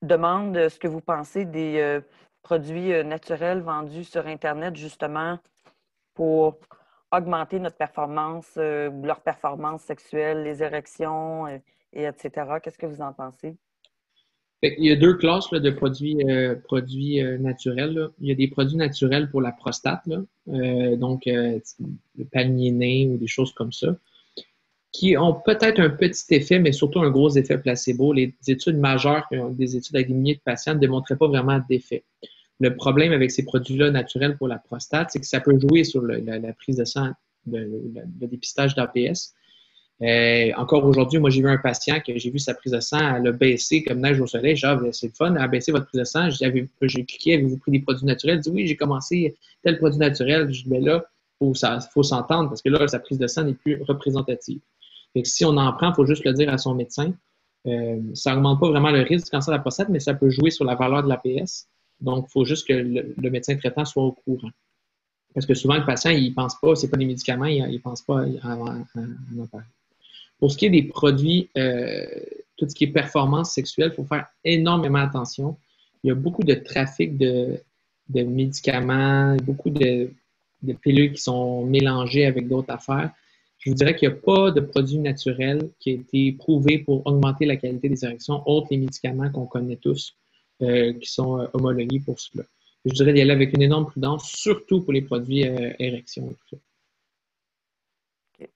demande ce que vous pensez des produits naturels vendus sur Internet, justement, pour augmenter notre performance, leur performance sexuelle, les érections, et etc. Qu'est-ce que vous en pensez? Il y a deux classes là, de produits naturels. Là. Il y a des produits naturels pour la prostate, là. Donc le palmier ou des choses comme ça, qui ont peut-être un petit effet, mais surtout un gros effet placebo. Les études majeures, des études avec des milliers de patients, ne démontraient pas vraiment d'effet. Le problème avec ces produits-là naturels pour la prostate, c'est que ça peut jouer sur la prise de sang, le dépistage d'APS. Encore aujourd'hui, moi, j'ai vu un patient que j'ai vu sa prise de sang, elle a baissé comme neige au soleil. Genre, c'est le fun, elle a baissé votre prise de sang. J'ai cliqué, avez-vous pris des produits naturels? Elle dit oui, j'ai commencé tel produit naturel. Je dis, mais là, il faut s'entendre parce que là, sa prise de sang n'est plus représentative. Fait que si on en prend, il faut juste le dire à son médecin. Ça n'augmente pas vraiment le risque du cancer de la prostate, mais ça peut jouer sur la valeur de l'APS. Donc, il faut juste que le médecin traitant soit au courant. Parce que souvent, le patient, il ne pense pas, ce n'est pas des médicaments, il ne pense pas à en parler. Pour ce qui est des produits, tout ce qui est performance sexuelle, il faut faire énormément attention. Il y a beaucoup de trafic de médicaments, beaucoup de pilules qui sont mélangées avec d'autres affaires. Je vous dirais qu'il n'y a pas de produit naturel qui a été prouvé pour augmenter la qualité des érections, autres les médicaments qu'on connaît tous, qui sont homologués pour cela. Je dirais d'y aller avec une énorme prudence, surtout pour les produits érections et tout ça. Okay.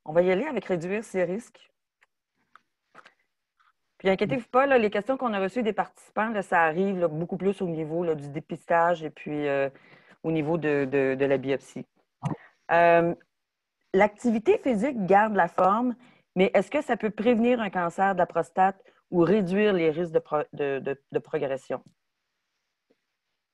On va y aller avec réduire ses risques. Puis inquiétez-vous pas, là, les questions qu'on a reçues des participants, là, ça arrive là, beaucoup plus au niveau là, du dépistage et puis au niveau de la biopsie. L'activité physique garde la forme, mais est-ce que ça peut prévenir un cancer de la prostate ou réduire les risques de progression?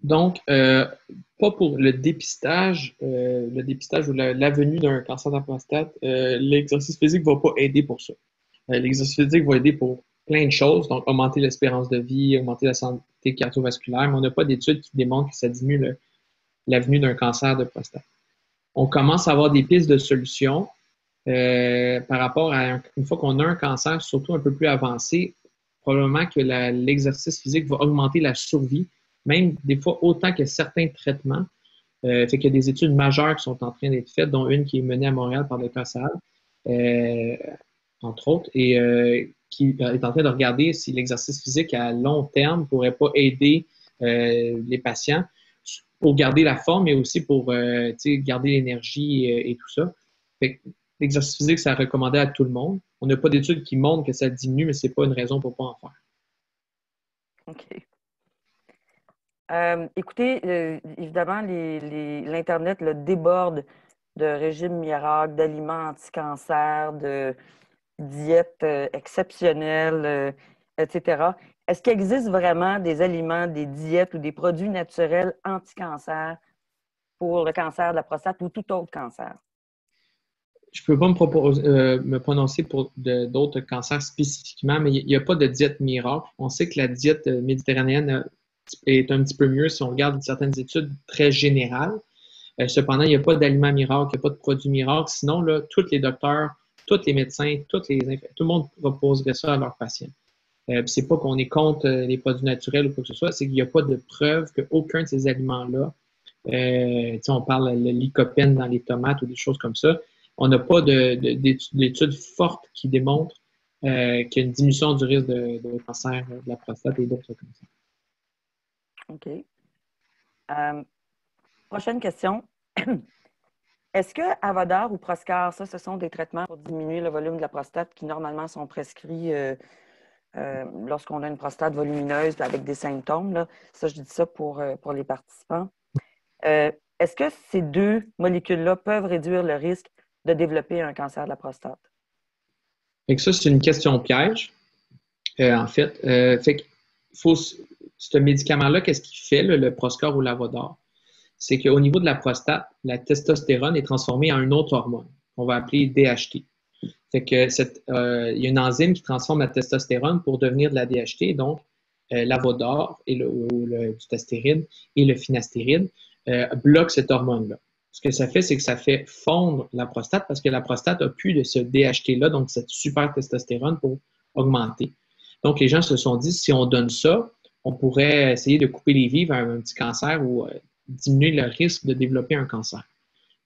Donc, pas pour le dépistage ou la venue d'un cancer de la prostate, l'exercice physique ne va pas aider pour ça. L'exercice physique va aider pour plein de choses, donc augmenter l'espérance de vie, augmenter la santé cardiovasculaire, mais on n'a pas d'études qui démontrent que ça diminue la venue d'un cancer de prostate. On commence à avoir des pistes de solutions par rapport à une fois qu'on a un cancer, surtout un peu plus avancé, probablement que l'exercice physique va augmenter la survie, même des fois autant que certains traitements. Fait qu'il y a des études majeures qui sont en train d'être faites, dont une qui est menée à Montréal par le Dr. Saal, entre autres, et qui est en train de regarder si l'exercice physique à long terme ne pourrait pas aider les patients pour garder la forme, mais aussi pour garder l'énergie et tout ça. Fait que l'exercice physique, c'est recommandé à tout le monde. On n'a pas d'études qui montrent que ça diminue, mais ce n'est pas une raison pour ne pas en faire. OK. Écoutez, évidemment, l'Internet déborde de régime miracle, d'aliments anti-cancer, de diètes exceptionnelles, etc. Est-ce qu'il existe vraiment des aliments, des diètes ou des produits naturels anti-cancer pour le cancer de la prostate ou tout autre cancer? Je ne peux pas me prononcer pour d'autres cancers spécifiquement, mais il n'y a pas de diète miracle. On sait que la diète méditerranéenne est un petit peu mieux si on regarde certaines études très générales. Cependant, il n'y a pas d'aliments miracle, il n'y a pas de produits miracles. Sinon, là, tous les docteurs, tous les médecins, tout le monde proposerait ça à leurs patients. C'est pas qu'on est contre les produits naturels ou quoi que ce soit, c'est qu'il n'y a pas de preuve qu'aucun de ces aliments-là, on parle de lycopène dans les tomates ou des choses comme ça, on n'a pas d'études fortes qui démontrent qu'il y a une diminution du risque de cancer de la prostate et d'autres cancers. OK. Prochaine question. Est-ce que Avodart ou Proscar, ça, ce sont des traitements pour diminuer le volume de la prostate qui normalement sont prescrits lorsqu'on a une prostate volumineuse avec des symptômes? Là. Ça, je dis ça pour les participants. Est-ce que ces deux molécules-là peuvent réduire le risque de développer un cancer de la prostate? Fait que ça, c'est une question piège, en fait. Fait que ce médicament-là, qu'est-ce qu'il fait, le Proscar ou l'Avodart? C'est qu'au niveau de la prostate, la testostérone est transformée en un autre hormone qu'on va appeler DHT. Fait que il y a une enzyme qui transforme la testostérone pour devenir de la DHT, donc l'Avodart et le dutastéride et le finastéride bloquent cette hormone-là. Ce que ça fait, c'est que ça fait fondre la prostate parce que la prostate n'a plus de ce DHT-là, donc cette super testostérone pour augmenter. Donc, les gens se sont dit, si on donne ça, on pourrait essayer de couper les vives à un petit cancer ou diminuer le risque de développer un cancer.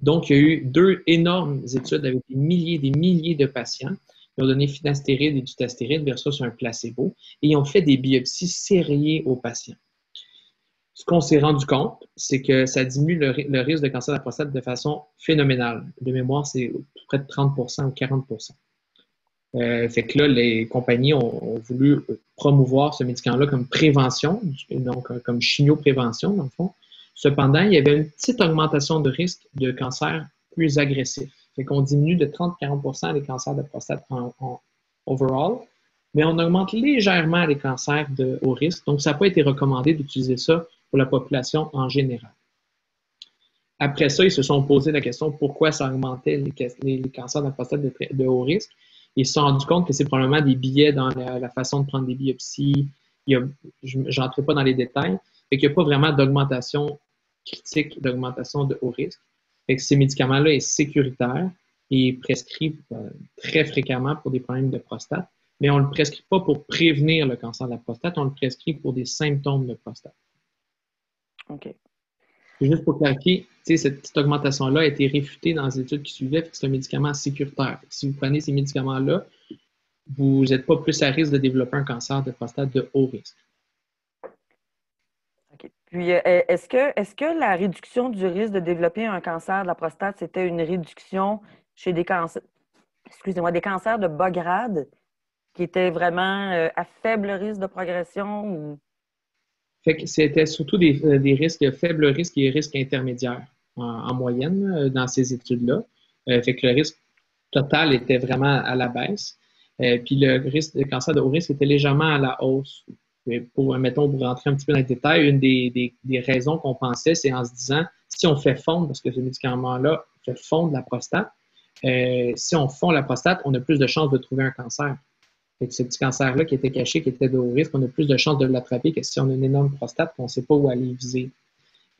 Donc, il y a eu 2 énormes études avec des milliers de patients qui ont donné finastéride et dutastéride versus un placebo et ils ont fait des biopsies sériées aux patients. Ce qu'on s'est rendu compte, c'est que ça diminue le risque de cancer de la prostate de façon phénoménale. De mémoire, c'est près de 30% ou 40%. Fait que là, les compagnies ont voulu promouvoir ce médicament-là comme prévention, donc comme chimioprévention, dans le fond. Cependant, il y avait une petite augmentation de risque de cancer plus agressif. Fait qu'on diminue de 30-40% les cancers de prostate en overall, mais on augmente légèrement les cancers de haut risque. Donc, ça n'a pas été recommandé d'utiliser ça pour la population en général. Après ça, ils se sont posé la question pourquoi ça augmentait les cancers de la prostate de haut risque. Ils se sont rendus compte que c'est probablement des biais dans la façon de prendre des biopsies. Je n'entrerai pas dans les détails. Fait qu'il n'y a pas vraiment d'augmentation critique, d'augmentation de haut risque. Fait que ces médicaments-là sont sécuritaires et prescrits très fréquemment pour des problèmes de prostate, mais on ne le prescrit pas pour prévenir le cancer de la prostate, on le prescrit pour des symptômes de prostate. OK. Et juste pour clarifier, cette petite augmentation-là a été réfutée dans les études qui suivaient, c'est un médicament sécuritaire. Si vous prenez ces médicaments-là, vous n'êtes pas plus à risque de développer un cancer de prostate de haut risque. OK. Puis, est-ce que la réduction du risque de développer un cancer de la prostate, c'était une réduction chez des cancers, des cancers de bas grade qui étaient vraiment à faible risque de progression? Ou... Fait que c'était surtout des risques de faible risque et risques intermédiaires en moyenne dans ces études-là. Fait que le risque total était vraiment à la baisse. Puis le risque de cancer de haut risque était légèrement à la hausse. Pour rentrer un petit peu dans les détails, une des raisons qu'on pensait, c'est en se disant, si on fait fondre, parce que ce médicament-là fait fondre la prostate, si on fond la prostate, on a plus de chances de trouver un cancer. Fait que ce petit cancer-là qui était caché, qui était de haut risque, on a plus de chances de l'attraper que si on a une énorme prostate qu'on ne sait pas où aller viser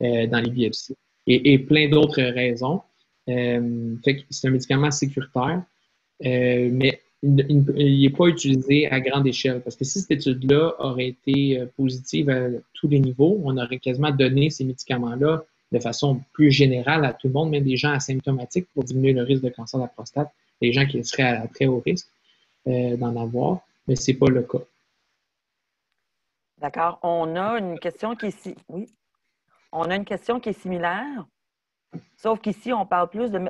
dans les biopsies. Et plein d'autres raisons. Fait que c'est un médicament sécuritaire, mais il n'est pas utilisé à grande échelle. Parce que si cette étude-là aurait été positive à tous les niveaux, on aurait quasiment donné ces médicaments-là de façon plus générale à tout le monde, même des gens asymptomatiques pour diminuer le risque de cancer de la prostate, des gens qui seraient à très haut risque d'en avoir, mais ce n'est pas le cas. D'accord. On a une question qui est oui. On a une question qui est similaire, sauf qu'ici, on parle plus de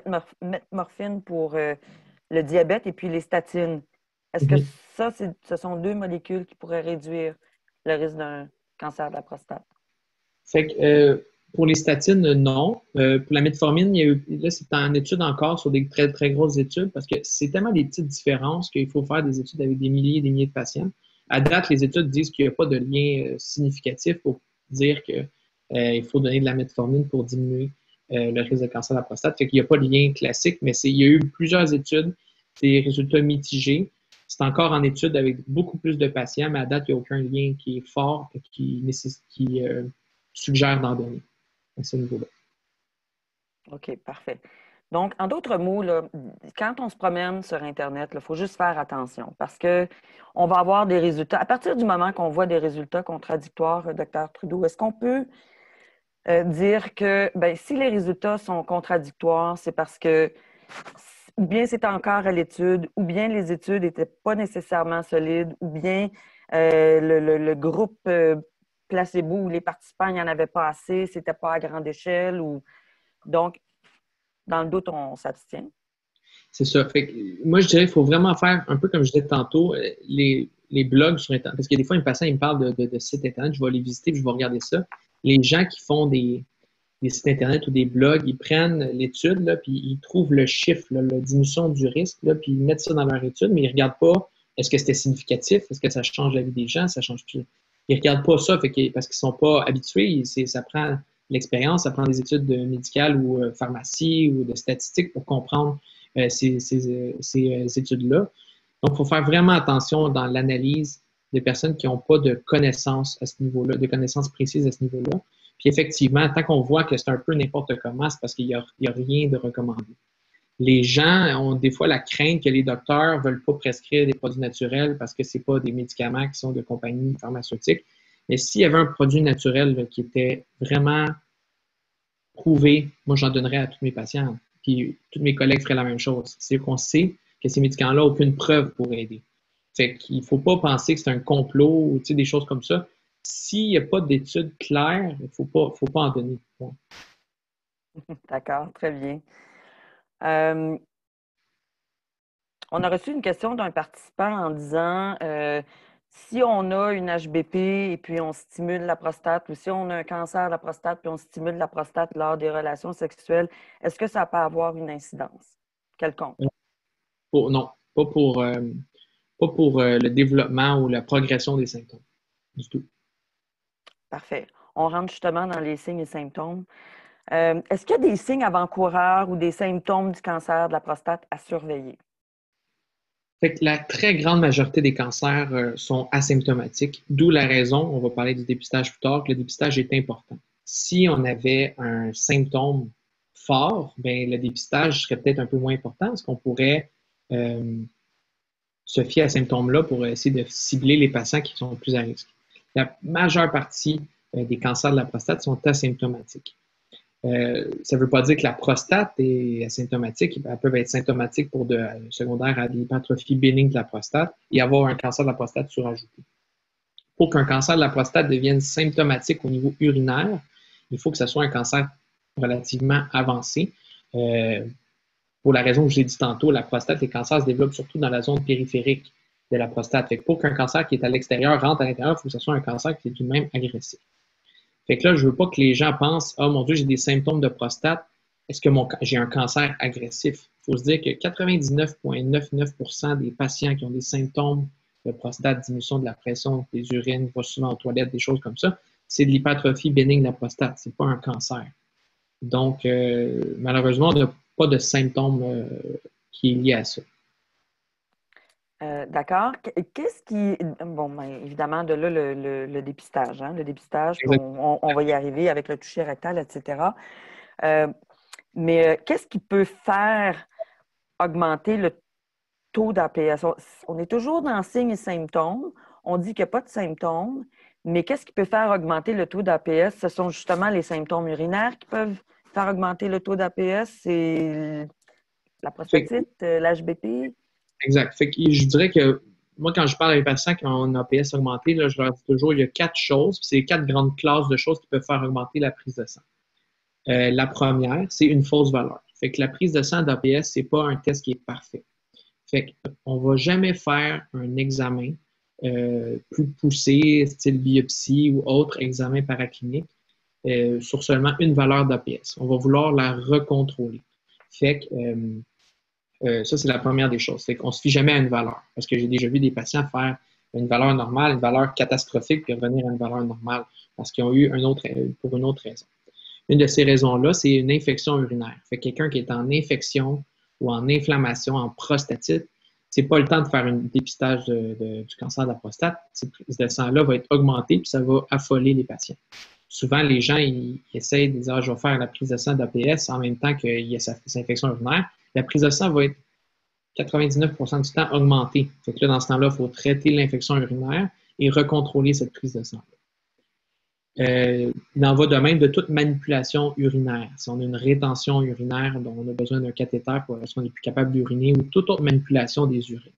metmorphine pour le diabète et puis les statines. Est-ce que ça, ce sont 2 molécules qui pourraient réduire le risque d'un cancer de la prostate? Fait que Pour les statines, non. Pour la metformine, là, c'est en étude encore sur des très, très grosses études parce que c'est tellement des petites différences qu'il faut faire des études avec des milliers et des milliers de patients. À date, les études disent qu'il n'y a pas de lien significatif pour dire qu'il faut donner de la metformine pour diminuer le risque de cancer de la prostate. Fait qu'il n'y a pas de lien classique, mais il y a eu plusieurs études, des résultats mitigés. C'est encore en étude avec beaucoup plus de patients, mais à date, il n'y a aucun lien qui est fort et qui suggère d'en donner à ce niveau-là. OK, parfait. Donc, en d'autres mots, là, quand on se promène sur Internet, il faut juste faire attention parce qu'on va avoir des résultats. À partir du moment qu'on voit des résultats contradictoires, Dr. Trudeau, est-ce qu'on peut dire que si les résultats sont contradictoires, c'est parce que ou bien c'est encore à l'étude, ou bien les études n'étaient pas nécessairement solides, ou bien le groupe placebo où les participants, il n'y en avait pas assez, c'était pas à grande échelle. Donc, dans le doute, on s'abstient. C'est ça. Fait que, moi, je dirais qu'il faut vraiment faire un peu comme je disais tantôt, les blogs sur Internet. Parce que des fois, un patient, il me parle de sites Internet, je vais les visiter puis je vais regarder ça. Les gens qui font des sites Internet ou des blogs, ils prennent l'étude, là, puis ils trouvent le chiffre, là, la diminution du risque, là, puis ils mettent ça dans leur étude, mais ils ne regardent pas est-ce que c'était significatif, est-ce que ça change la vie des gens, ça change plus. Ils ne regardent pas ça parce qu'ils ne sont pas habitués. Ça prend l'expérience, ça prend des études médicales ou pharmacie ou de statistiques pour comprendre ces études-là. Donc, il faut faire vraiment attention dans l'analyse des personnes qui n'ont pas de connaissances à ce niveau-là, de connaissances précises à ce niveau-là. Puis effectivement, tant qu'on voit que c'est un peu n'importe comment, c'est parce qu'il n'y a rien de recommandé. Les gens ont des fois la crainte que les docteurs ne veulent pas prescrire des produits naturels parce que ce n'est pas des médicaments qui sont de compagnies pharmaceutiques. Mais s'il y avait un produit naturel là, qui était vraiment prouvé, moi j'en donnerais à tous mes patients. Puis tous mes collègues feraient la même chose. C'est qu'on sait que ces médicaments-là n'ont aucune preuve pour aider. Fait qu'il ne faut pas penser que c'est un complot ou des choses comme ça. S'il n'y a pas d'études claires, il ne faut pas en donner. Ouais. D'accord, très bien. On a reçu une question d'un participant en disant si on a une HBP et puis on stimule la prostate, ou si on a un cancer de la prostate puis on stimule la prostate lors des relations sexuelles, est-ce que ça peut avoir une incidence quelconque? Non, pas pour le développement ou la progression des symptômes du tout. Parfait. On rentre justement dans les signes et symptômes. Est-ce qu'il y a des signes avant-coureurs ou des symptômes du cancer de la prostate à surveiller? Fait que la très grande majorité des cancers sont asymptomatiques, d'où la raison, on va parler du dépistage plus tard, que le dépistage est important. Si on avait un symptôme fort, bien, le dépistage serait peut-être un peu moins important parce qu'on pourrait se fier à ces symptômes-là pour essayer de cibler les patients qui sont plus à risque. La majeure partie des cancers de la prostate sont asymptomatiques. Ça ne veut pas dire que la prostate est asymptomatique. Elles peuvent être symptomatiques pour de secondaires à l'hypertrophie bénigne de la prostate et avoir un cancer de la prostate surajouté. Pour qu'un cancer de la prostate devienne symptomatique au niveau urinaire, il faut que ce soit un cancer relativement avancé. Pour la raison que je l'ai dit tantôt, la prostate, les cancers se développent surtout dans la zone périphérique de la prostate. Fait que pour qu'un cancer qui est à l'extérieur rentre à l'intérieur, il faut que ce soit un cancer qui est tout de même agressif. Fait que là, je veux pas que les gens pensent « Ah, mon Dieu, j'ai des symptômes de prostate. Est-ce que j'ai un cancer agressif? » Il faut se dire que 99,99% des patients qui ont des symptômes de prostate, diminution de la pression des urines, pas souvent aux toilettes, des choses comme ça, c'est de l'hypertrophie bénigne de la prostate. C'est pas un cancer. Donc, malheureusement, on n'a pas de symptômes qui est lié à ça. D'accord. Qu'est-ce qui... Bon, évidemment, de là, le dépistage. Hein? Le dépistage, on va y arriver avec le toucher rectal, etc. Mais qu'est-ce qui peut faire augmenter le taux d'APS? On est toujours dans signes et symptômes. On dit qu'il n'y a pas de symptômes, mais qu'est-ce qui peut faire augmenter le taux d'APS? Ce sont justement les symptômes urinaires qui peuvent faire augmenter le taux d'APS. C'est la prostatite, l'HBP? Exact. Fait que je dirais que moi, quand je parle avec les patients qui ont un APS augmenté, là, je leur dis toujours il y a 4 choses. C'est 4 grandes classes de choses qui peuvent faire augmenter la prise de sang. La première, c'est une fausse valeur. Fait que la prise de sang d'APS, c'est pas un test qui est parfait. Fait qu'on va jamais faire un examen plus poussé, style biopsie ou autre examen paraclinique, sur seulement une valeur d'APS. On va vouloir la recontrôler. Fait que ça, c'est la première des choses. Fait qu'on ne se fie jamais à une valeur. Parce que j'ai déjà vu des patients faire une valeur normale, une valeur catastrophique, puis revenir à une valeur normale parce qu'ils ont eu pour une autre raison. Une de ces raisons-là, c'est une infection urinaire. Fait que quelqu'un qui est en infection ou en inflammation, en prostatite, c'est pas le temps de faire un dépistage du cancer de la prostate. Cette prise de sang-là va être augmentée puis ça va affoler les patients. Souvent, les gens ils essayent de dire je vais faire la prise de sang d'APS en même temps qu'il y a cette infection urinaire. La prise de sang va être 99% du temps augmentée. Fait que là, dans ce temps-là, il faut traiter l'infection urinaire et recontrôler cette prise de sang. Il en va de même de toute manipulation urinaire. Si on a une rétention urinaire dont on a besoin d'un cathéter pour qu'on n'est plus capable d'uriner ou toute autre manipulation des urines.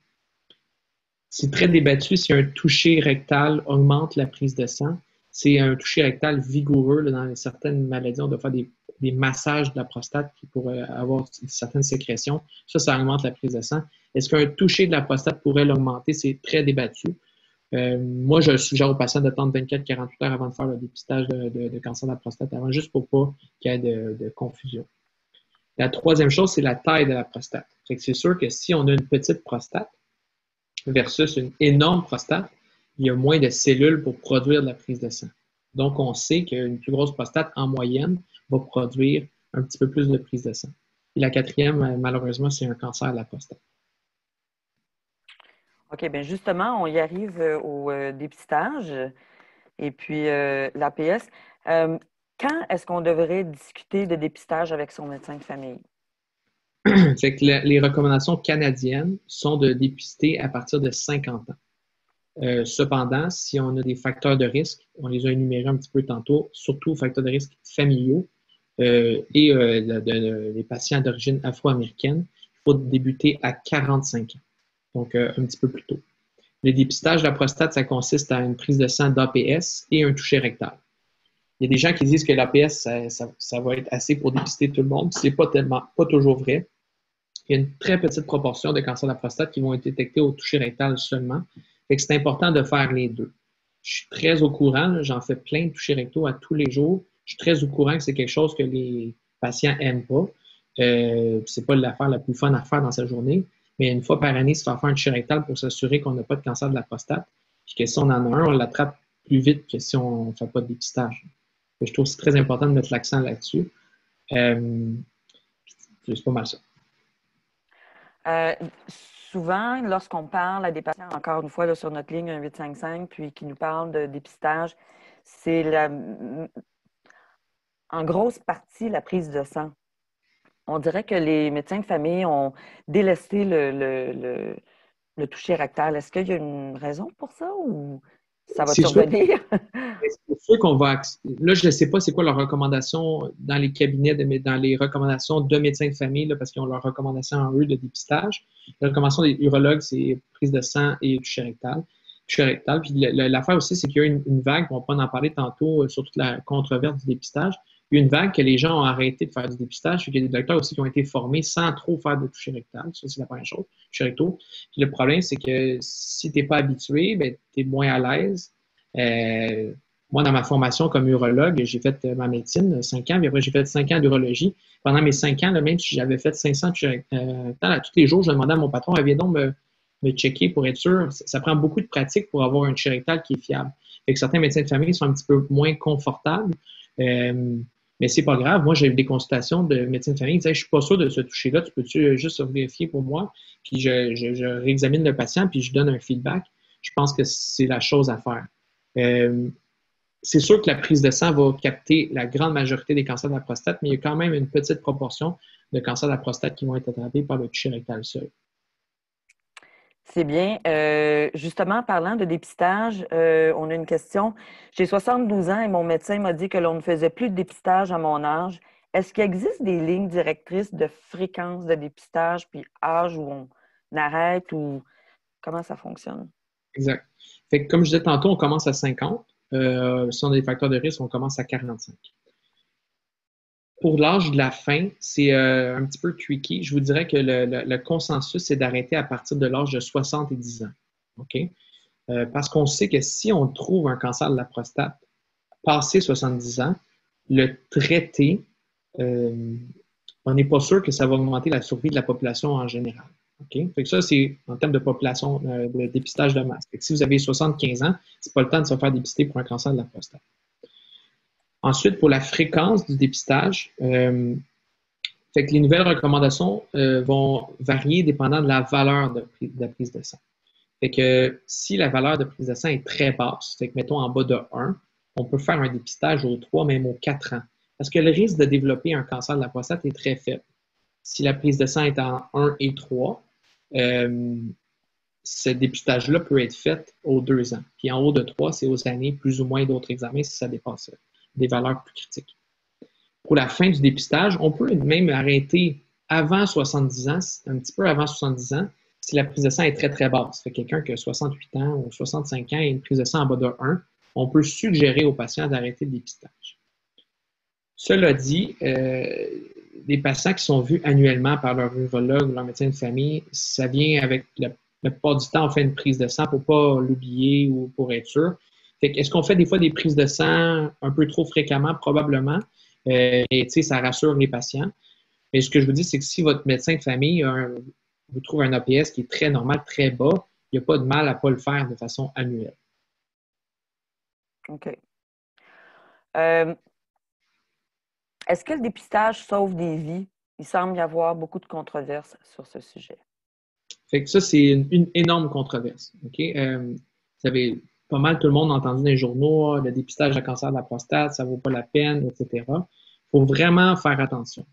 C'est très débattu si un toucher rectal augmente la prise de sang. C'est un toucher rectal vigoureux. Là, dans certaines maladies, on doit faire des massages de la prostate qui pourraient avoir certaines sécrétions. Ça augmente la prise de sang. Est-ce qu'un toucher de la prostate pourrait l'augmenter? C'est très débattu. Moi, je suggère aux patients d'attendre 24-48 heures avant de faire le dépistage de cancer de la prostate avant, juste pour pas qu'il y ait de confusion. La troisième chose, c'est la taille de la prostate. Fait que c'est sûr que si on a une petite prostate versus une énorme prostate, il y a moins de cellules pour produire de la prise de sang. Donc, on sait qu'une plus grosse prostate, en moyenne, va produire un petit peu plus de prise de sang. Et la quatrième, malheureusement, c'est un cancer de la prostate. OK, bien justement, on y arrive au dépistage et puis l'APS. Quand est-ce qu'on devrait discuter de dépistage avec son médecin de famille? Fait que les recommandations canadiennes sont de dépister à partir de 50 ans. Cependant, si on a des facteurs de risque, on les a énumérés un petit peu tantôt, surtout facteurs de risque familiaux et les patients d'origine afro-américaine, il faut débuter à 45 ans. Donc, un petit peu plus tôt. Le dépistage de la prostate, ça consiste à une prise de sang d'APS et un toucher rectal. Il y a des gens qui disent que l'APS, ça va être assez pour dépister tout le monde. Ce n'est pas toujours vrai. Il y a une très petite proportion de cancers de la prostate qui vont être détectés au toucher rectal seulement. Fait que c'est important de faire les deux. Je suis très au courant, j'en fais plein de touchés rectaux à tous les jours. Je suis très au courant que c'est quelque chose que les patients n'aiment pas. C'est pas l'affaire la plus fun à faire dans sa journée. Mais une fois par année, il se fait faire un toucher rectal pour s'assurer qu'on n'a pas de cancer de la prostate. Puis que si on en a un, on l'attrape plus vite que si on ne fait pas de dépistage. Je trouve que c'est très important de mettre l'accent là-dessus. C'est pas mal ça. Souvent, lorsqu'on parle à des patients, encore une fois là, sur notre ligne 1855, puis qui nous parlent de dépistage, c'est en grosse partie la prise de sang. On dirait que les médecins de famille ont délaissé le toucher rectal. Est-ce qu'il y a une raison pour ça ou ça va survenir? C'est sûr qu'on va... Là, je ne sais pas c'est quoi leur recommandation dans les cabinets, dans les recommandations de médecins de famille, là, parce qu'ils ont leur recommandation en eux de dépistage. La recommandation des urologues, c'est prise de sang et toucher rectal. Puis l'affaire aussi, c'est qu'il y a une vague, on va pas en parler tantôt sur toute la controverse du dépistage. Il y a une vague que les gens ont arrêté de faire du dépistage, puis qu'il y a des docteurs aussi qui ont été formés sans trop faire de toucher rectal. Ça, c'est la première chose, toucher rectaux. Puis le problème, c'est que si tu n'es pas habitué, ben, tu es moins à l'aise. Moi, dans ma formation comme urologue, j'ai fait ma médecine 5 ans, puis après, j'ai fait 5 ans d'urologie. Pendant mes 5 ans, là, même si j'avais fait 500 touchés rectales, tous les jours, je demandais à mon patron, viens donc me checker pour être sûr. Ça prend beaucoup de pratique pour avoir un toucher rectal qui est fiable. Fait que certains médecins de famille sont un petit peu moins confortables. Mais c'est pas grave. Moi, j'ai eu des consultations de médecins de famille qui disaient « Je suis pas sûr de ce toucher-là, tu peux-tu juste vérifier pour moi? » Puis je réexamine le patient, puis je donne un feedback. Je pense que c'est la chose à faire. C'est sûr que la prise de sang va capter la grande majorité des cancers de la prostate, mais il y a quand même une petite proportion de cancers de la prostate qui vont être attrapés par le toucher rectal seul. C'est bien. Justement, parlant de dépistage, on a une question. J'ai 72 ans et mon médecin m'a dit que l'on ne faisait plus de dépistage à mon âge. Est-ce qu'il existe des lignes directrices de fréquence de dépistage, puis âge où on arrête ou comment ça fonctionne? Exact. Fait que, comme je disais tantôt, on commence à 50. Si on a des facteurs de risque, on commence à 45. Pour l'âge de la fin, c'est un petit peu tricky. Je vous dirais que le consensus, c'est d'arrêter à partir de l'âge de 70 ans. OK? Parce qu'on sait que si on trouve un cancer de la prostate passé 70 ans, le traiter, on n'est pas sûr que ça va augmenter la survie de la population en général. Okay? Fait que ça, c'est en termes de population, de dépistage de masse. Fait que si vous avez 75 ans, c'est pas le temps de se faire dépister pour un cancer de la prostate. Ensuite, pour la fréquence du dépistage, fait que les nouvelles recommandations vont varier dépendant de la valeur de la prise de sang. Fait que si la valeur de prise de sang est très basse, fait que mettons en bas de 1, on peut faire un dépistage aux 3, même aux 4 ans. Parce que le risque de développer un cancer de la prostate est très faible. Si la prise de sang est en 1 et 3, ce dépistage-là peut être fait aux 2 ans. Puis en haut de 3, c'est aux années, plus ou moins d'autres examens si ça dépasse des valeurs plus critiques. Pour la fin du dépistage, on peut même arrêter avant 70 ans, un petit peu avant 70 ans, si la prise de sang est très, très basse. Fait quelqu'un qui a 68 ans ou 65 ans et une prise de sang en bas de 1, on peut suggérer aux patients d'arrêter le dépistage. Cela dit, les patients qui sont vus annuellement par leur urologue ou leur médecin de famille, ça vient avec la plupart du temps, on fait une prise de sang pour ne pas l'oublier ou pour être sûr. Est-ce qu'on fait des fois des prises de sang un peu trop fréquemment? Probablement. Et ça rassure les patients. Mais ce que je vous dis, c'est que si votre médecin de famille vous trouve un APS qui est très normal, très bas, il n'y a pas de mal à ne pas le faire de façon annuelle. OK. Est-ce que le dépistage sauve des vies? Il semble y avoir beaucoup de controverses sur ce sujet. Fait que ça, c'est une énorme controverse. Okay? Vous savez, pas mal tout le monde a entendu dans les journaux, le dépistage de cancer de la prostate, ça ne vaut pas la peine, etc. Il faut vraiment faire attention.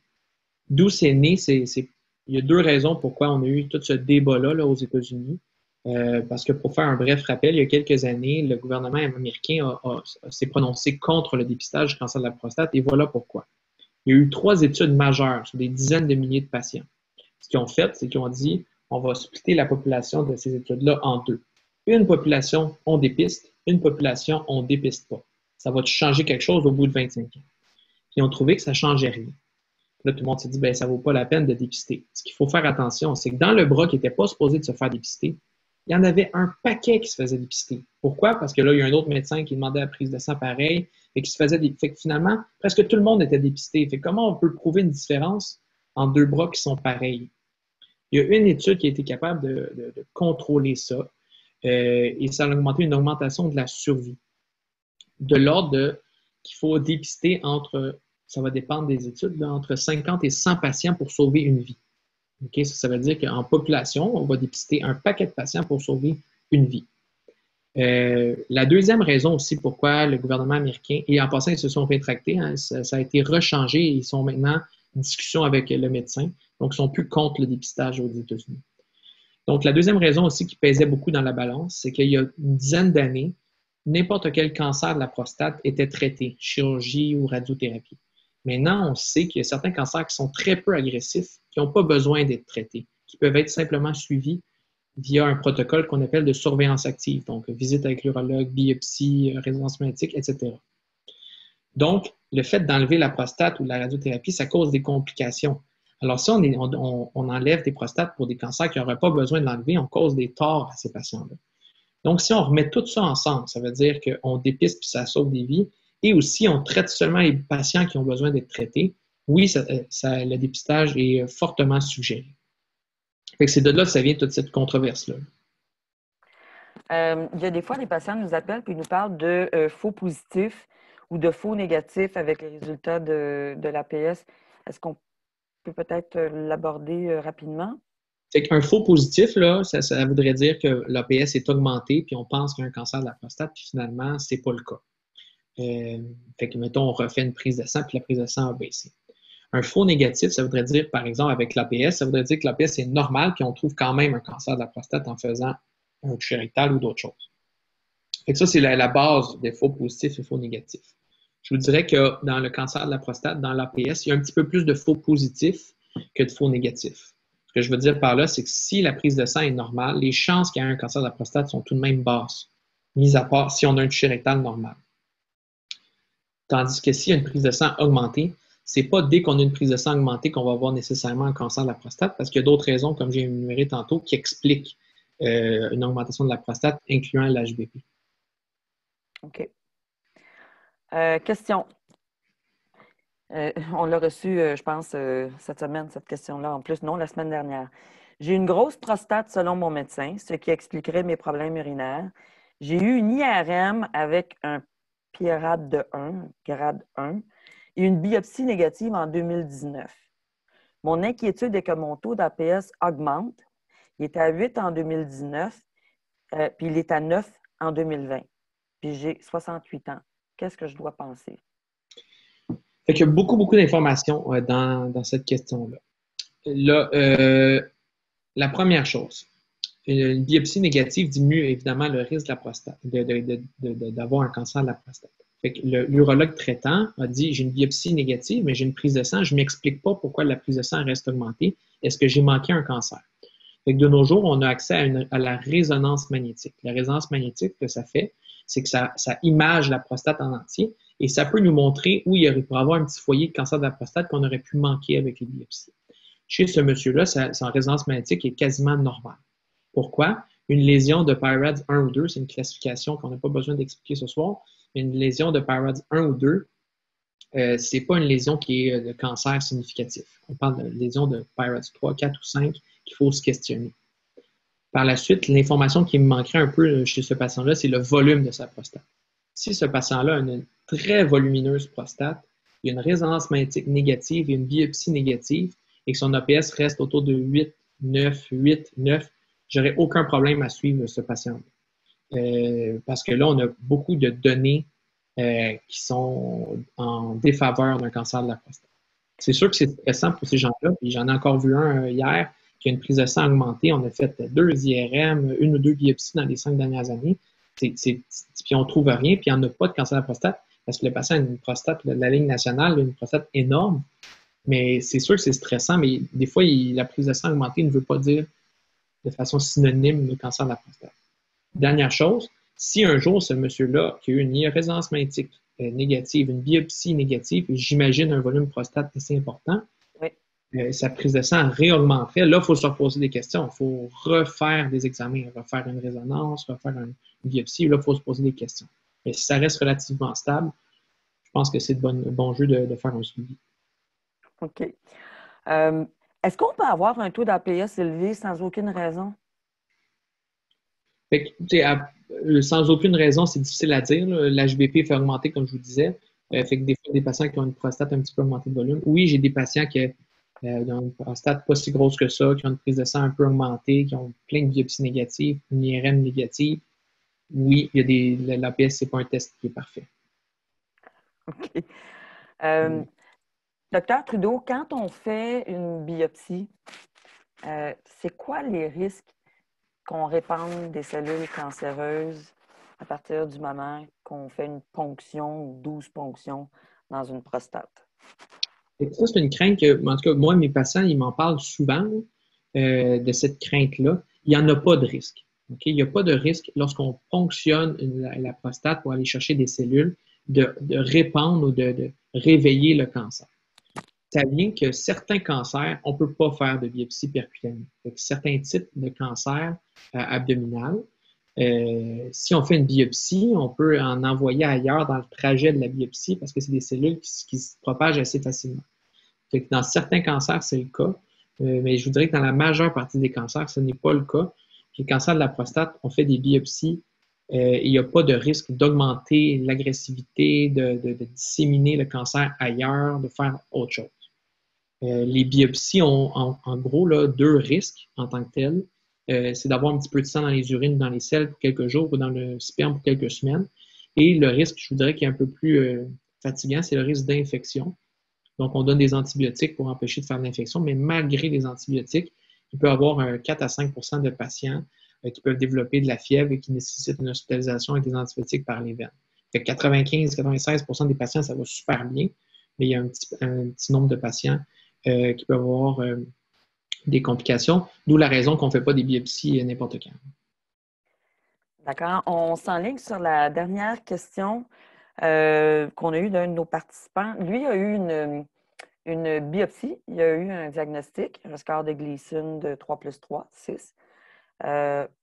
D'où c'est né, il y a 2 raisons pourquoi on a eu tout ce débat-là là, aux États-Unis. Parce que pour faire un bref rappel, il y a quelques années, le gouvernement américain s'est prononcé contre le dépistage du cancer de la prostate et voilà pourquoi. Il y a eu 3 études majeures sur des dizaines de milliers de patients. Ce qu'ils ont fait, c'est qu'ils ont dit on va splitter la population de ces études-là en 2. Une population, on dépiste, une population, on ne dépiste pas. Ça va changer quelque chose au bout de 25 ans. Puis ils ont trouvé que ça ne changeait rien. Là, tout le monde s'est dit, ben, ça ne vaut pas la peine de dépister. Ce qu'il faut faire attention, c'est que dans le bras qui n'était pas supposé de se faire dépister, il y en avait un paquet qui se faisait dépister. Pourquoi? Parce que là, il y a un autre médecin qui demandait la prise de sang pareil et qui se faisait dépister. Fait que finalement, presque tout le monde était dépisté. Fait que comment on peut prouver une différence entre 2 bras qui sont pareils? Il y a une étude qui a été capable de contrôler ça et ça a augmenté une augmentation de la survie. De l'ordre qu'il faut dépister ça va dépendre des études, entre 50 et 100 patients pour sauver une vie. Okay? Ça veut dire qu'en population, on va dépister un paquet de patients pour sauver une vie. La deuxième raison aussi pourquoi le gouvernement américain, et en passant, ils se sont rétractés, hein, ça a été rechangé et ils sont maintenant en discussion avec le médecin. Donc, ils ne sont plus contre le dépistage aux États-Unis. Donc, la deuxième raison aussi qui pesait beaucoup dans la balance, c'est qu'il y a une dizaine d'années, n'importe quel cancer de la prostate était traité, chirurgie ou radiothérapie. Maintenant, on sait qu'il y a certains cancers qui sont très peu agressifs, qui n'ont pas besoin d'être traités, qui peuvent être simplement suivis via un protocole qu'on appelle de surveillance active, donc visite avec l'urologue, biopsie, résonance magnétique, etc. Donc, le fait d'enlever la prostate ou de la radiothérapie, ça cause des complications. Alors, si on enlève des prostates pour des cancers qui n'auraient pas besoin de l'enlever, on cause des torts à ces patients-là. Donc, si on remet tout ça ensemble, ça veut dire qu'on dépiste puis ça sauve des vies, et aussi on traite seulement les patients qui ont besoin d'être traités, oui, le dépistage est fortement suggéré. Fait que c'est de là que ça vient toute cette controverse-là. Il y a des fois, les patients nous appellent et nous parlent de faux positifs ou de faux négatifs avec les résultats de l'APS. Est-ce qu'on peut peut-être l'aborder rapidement? C'est qu'un faux positif, là, ça voudrait dire que l'APS est augmenté, puis on pense qu'il y a un cancer de la prostate, puis finalement, ce n'est pas le cas. Fait que, mettons, on refait une prise de sang, puis la prise de sang a baissé. Un faux négatif, ça voudrait dire, par exemple, avec l'APS, ça voudrait dire que l'APS est normal, puis on trouve quand même un cancer de la prostate en faisant un toucher rectal ou d'autres choses. Fait que ça, c'est la base des faux positifs et faux négatifs. Je vous dirais que dans le cancer de la prostate, dans l'APS, il y a un petit peu plus de faux positifs que de faux négatifs. Ce que je veux dire par là, c'est que si la prise de sang est normale, les chances qu'il y ait un cancer de la prostate sont tout de même basses, mis à part si on a un toucher rectal normal. Tandis que s'il y a une prise de sang augmentée, ce n'est pas dès qu'on a une prise de sang augmentée qu'on va avoir nécessairement un cancer de la prostate, parce qu'il y a d'autres raisons, comme j'ai énuméré tantôt, qui expliquent une augmentation de la prostate, incluant l'HBP. OK. Question. On l'a reçu, je pense, cette semaine, cette question-là. En plus, non, la semaine dernière. J'ai une grosse prostate selon mon médecin, ce qui expliquerait mes problèmes urinaires. J'ai eu une IRM avec un PIRAD de 1, grade 1, et une biopsie négative en 2019. Mon inquiétude est que mon taux d'APS augmente. Il était à 8 en 2019, puis il est à 9 en 2020. Puis j'ai 68 ans. Qu'est-ce que je dois penser? Fait qu'il y a beaucoup, beaucoup d'informations dans cette question-là. Là, la première chose, une biopsie négative diminue évidemment le risque de la prostate, d'avoir un cancer de la prostate. Fait que l'urologue traitant a dit, j'ai une biopsie négative, mais j'ai une prise de sang, je ne m'explique pas pourquoi la prise de sang reste augmentée. Est-ce que j'ai manqué un cancer? Fait que de nos jours, on a accès à la résonance magnétique. La résonance magnétique, ce que ça fait, c'est que ça image la prostate en entier et ça peut nous montrer où il y aurait pour avoir un petit foyer de cancer de la prostate qu'on aurait pu manquer avec les biopsies. Chez ce monsieur-là, son résonance magnétique est quasiment normale. Pourquoi? Une lésion de PIRADS 1 ou 2, c'est une classification qu'on n'a pas besoin d'expliquer ce soir, mais une lésion de PIRADS 1 ou 2, ce n'est pas une lésion qui est de cancer significatif. On parle de lésion de PIRADS 3, 4 ou 5 qu'il faut se questionner. Par la suite, l'information qui me manquerait un peu chez ce patient-là, c'est le volume de sa prostate. Si ce patient-là a une très volumineuse prostate, il y a une résonance magnétique négative et une biopsie négative, et que son APS reste autour de 8, 9, 8, 9, j'aurais aucun problème à suivre ce patient-là. Parce que là, on a beaucoup de données qui sont en défaveur d'un cancer de la prostate. C'est sûr que c'est stressant pour ces gens-là, puis j'en ai encore vu un hier qui a une prise de sang augmentée. On a fait 2 IRM, 1 ou 2 biopsies dans les 5 dernières années, puis on ne trouve rien, puis il n'y en a pas de cancer de la prostate, parce que le patient a une prostate, la ligne nationale, une prostate énorme, mais c'est sûr que c'est stressant, mais des fois, la prise de sang augmentée ne veut pas dire de façon synonyme le cancer de la prostate. Dernière chose, si un jour, ce monsieur-là qui a eu une résonance magnétique négative, une biopsie négative, et j'imagine un volume prostate assez important, oui. Sa prise de sang réaugmenterait. Là, il faut se reposer des questions. Il faut refaire des examens, refaire une résonance, refaire une biopsie. Là, il faut se poser des questions. Mais si ça reste relativement stable, je pense que c'est de bon jeu de faire un suivi. OK. Est-ce qu'on peut avoir un taux d'APS élevé sans aucune raison? Fait que, sans aucune raison, c'est difficile à dire. L'HBP fait augmenter, comme je vous disais. Fait que des fois, des patients qui ont une prostate un petit peu augmentée de volume. Oui, j'ai des patients qui ont une prostate pas si grosse que ça, qui ont une prise de sang un peu augmentée, qui ont plein de biopsies négatives, une IRM négative. Oui, il y a l'APS, ce n'est pas un test qui est parfait. OK. Docteur Trudeau, quand on fait une biopsie, c'est quoi les risques qu'on répande des cellules cancéreuses à partir du moment qu'on fait une ponction ou 12 ponctions dans une prostate? Ça, c'est une crainte que, en tout cas, moi, mes patients, ils m'en parlent souvent de cette crainte-là. Il n'y en a pas de risque. Okay? Il n'y a pas de risque lorsqu'on ponctionne la prostate pour aller chercher des cellules de répandre ou de réveiller le cancer. Ça vient que certains cancers, on ne peut pas faire de biopsie percutanée. Certains types de cancers abdominaux, si on fait une biopsie, on peut en envoyer ailleurs dans le trajet de la biopsie parce que c'est des cellules qui se propagent assez facilement. Fait que dans certains cancers, c'est le cas, mais je vous dirais que dans la majeure partie des cancers, ce n'est pas le cas. Puis le cancer de la prostate, on fait des biopsies et il n'y a pas de risque d'augmenter l'agressivité, de disséminer le cancer ailleurs, de faire autre chose. Les biopsies ont en gros là, 2 risques en tant que tels. C'est d'avoir un petit peu de sang dans les urines, dans les selles pour quelques jours ou dans le sperme pour quelques semaines. Et le risque, je vous dirais, qui est un peu plus fatigant, c'est le risque d'infection. Donc, on donne des antibiotiques pour empêcher de faire de l'infection, mais malgré les antibiotiques, il peut y avoir 4 à 5 de patients qui peuvent développer de la fièvre et qui nécessitent une hospitalisation avec des antibiotiques par les veines. 95-96 des patients, ça va super bien, mais il y a un petit nombre de patients qui peuvent avoir des complications, d'où la raison qu'on ne fait pas des biopsies n'importe quand. D'accord. On s'enligne sur la dernière question qu'on a eue d'un de nos participants. Lui a eu une biopsie, il a eu un diagnostic, un score de Gleason de 3+3, 6.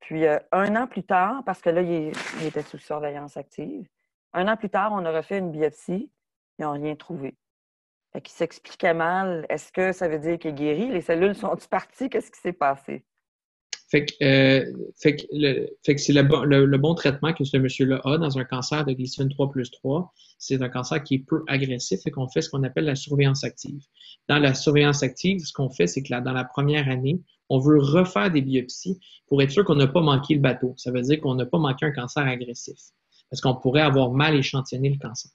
Puis 1 an plus tard, parce que là, il était sous surveillance active, 1 an plus tard, on a refait une biopsie, ils n'ont rien trouvé. qui s'expliquait mal, est-ce que ça veut dire qu'il est guéri? Les cellules sont-ils parties? Qu'est-ce qui s'est passé? Fait que c'est le bon traitement que ce monsieur-là a dans un cancer de glycine 3+3. C'est un cancer qui est peu agressif et qu'on fait ce qu'on appelle la surveillance active. Dans la surveillance active, ce qu'on fait, c'est que dans la première année, on veut refaire des biopsies pour être sûr qu'on n'a pas manqué le bateau. Ça veut dire qu'on n'a pas manqué un cancer agressif parce qu'on pourrait avoir mal échantillonné le cancer.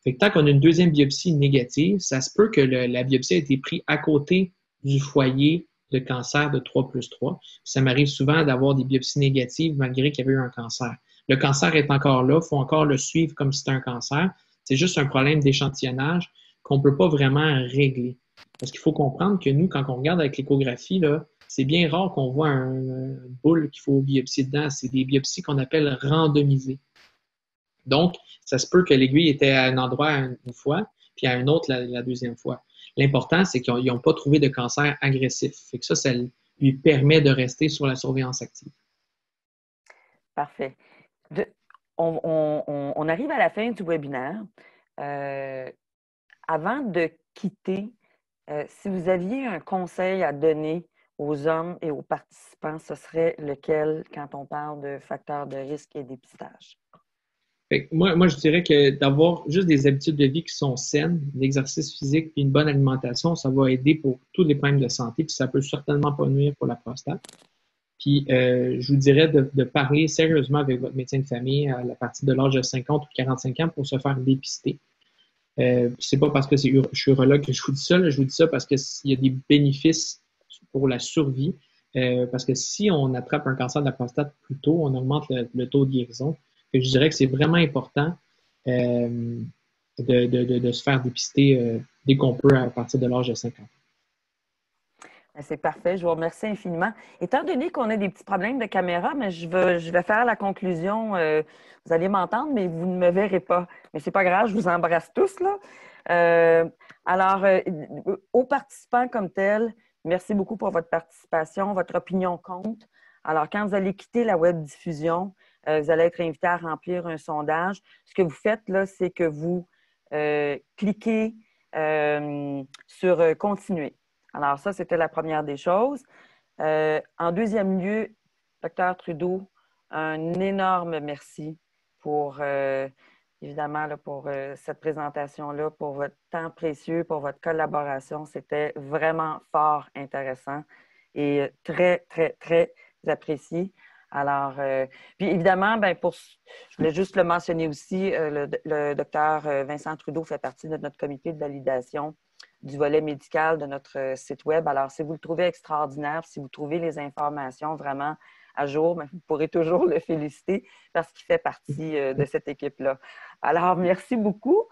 Fait que tant qu'on a une deuxième biopsie négative, ça se peut que la biopsie a été prise à côté du foyer de cancer de 3+3. Ça m'arrive souvent d'avoir des biopsies négatives malgré qu'il y avait eu un cancer. Le cancer est encore là, il faut encore le suivre comme si c'était un cancer. C'est juste un problème d'échantillonnage qu'on ne peut pas vraiment régler. Parce qu'il faut comprendre que nous, quand on regarde avec l'échographie, là, c'est bien rare qu'on voit une boule qu'il faut biopsier dedans. C'est des biopsies qu'on appelle randomisées. Donc, ça se peut que l'aiguille était à un endroit une fois, puis à un autre la deuxième fois. L'important, c'est qu'ils n'ont pas trouvé de cancer agressif. Fait que ça lui permet de rester sur la surveillance active. Parfait. On arrive à la fin du webinaire. Avant de quitter, si vous aviez un conseil à donner aux hommes et aux participants, ce serait lequel quand on parle de facteurs de risque et dépistage? Fait que moi, je dirais que d'avoir juste des habitudes de vie qui sont saines, l'exercice physique et une bonne alimentation, ça va aider pour tous les problèmes de santé, puis ça peut certainement pas nuire pour la prostate. Puis, je vous dirais de parler sérieusement avec votre médecin de famille à partir de l'âge de 50 ou 45 ans pour se faire dépister. C'est pas parce que je suis urologue que je vous dis ça, là, je vous dis ça parce qu'il y a des bénéfices pour la survie. Parce que si on attrape un cancer de la prostate plus tôt, on augmente le taux de guérison. Je dirais que c'est vraiment important de se faire dépister dès qu'on peut à partir de l'âge de 50 ans. C'est parfait. Je vous remercie infiniment. Étant donné qu'on a des petits problèmes de caméra, mais je vais faire la conclusion. Vous allez m'entendre, mais vous ne me verrez pas. Mais c'est pas grave, je vous embrasse tous, là. Aux participants comme tels, merci beaucoup pour votre participation. Votre opinion compte. Alors, quand vous allez quitter la web diffusion, vous allez être invité à remplir un sondage. Ce que vous faites, là, c'est que vous cliquez sur « Continuer ». Alors, ça, c'était la première des choses. En deuxième lieu, Dr. Trudeau, un énorme merci pour, évidemment, là, pour cette présentation-là, pour votre temps précieux, pour votre collaboration. C'était vraiment fort intéressant et très, très, très apprécié. Alors, puis évidemment, je voulais juste le mentionner aussi, le docteur Vincent Trudeau fait partie de notre comité de validation du volet médical de notre site web. Alors, si vous le trouvez extraordinaire, si vous trouvez les informations vraiment à jour, vous pourrez toujours le féliciter parce qu'il fait partie de cette équipe-là. Alors, merci beaucoup.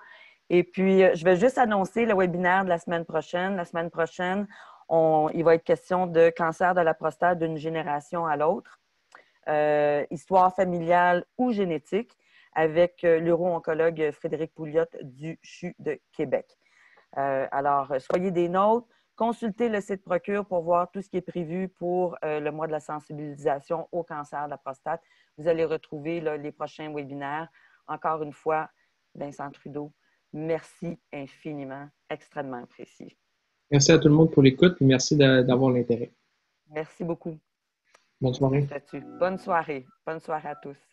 Et puis, je vais juste annoncer le webinaire de la semaine prochaine. La semaine prochaine, il va être question de cancer de la prostate d'une génération à l'autre. Histoire familiale ou génétique avec l'uro-oncologue Frédéric Pouliot du CHU de Québec. Alors, soyez des nôtres, consultez le site Procure pour voir tout ce qui est prévu pour le mois de la sensibilisation au cancer de la prostate. Vous allez retrouver là, les prochains webinaires. Encore une fois, Vincent Trudeau, merci infiniment, extrêmement apprécié. Merci à tout le monde pour l'écoute et merci d'avoir l'intérêt. Merci beaucoup. Bonne soirée. Bonne soirée. Bonne soirée à tous.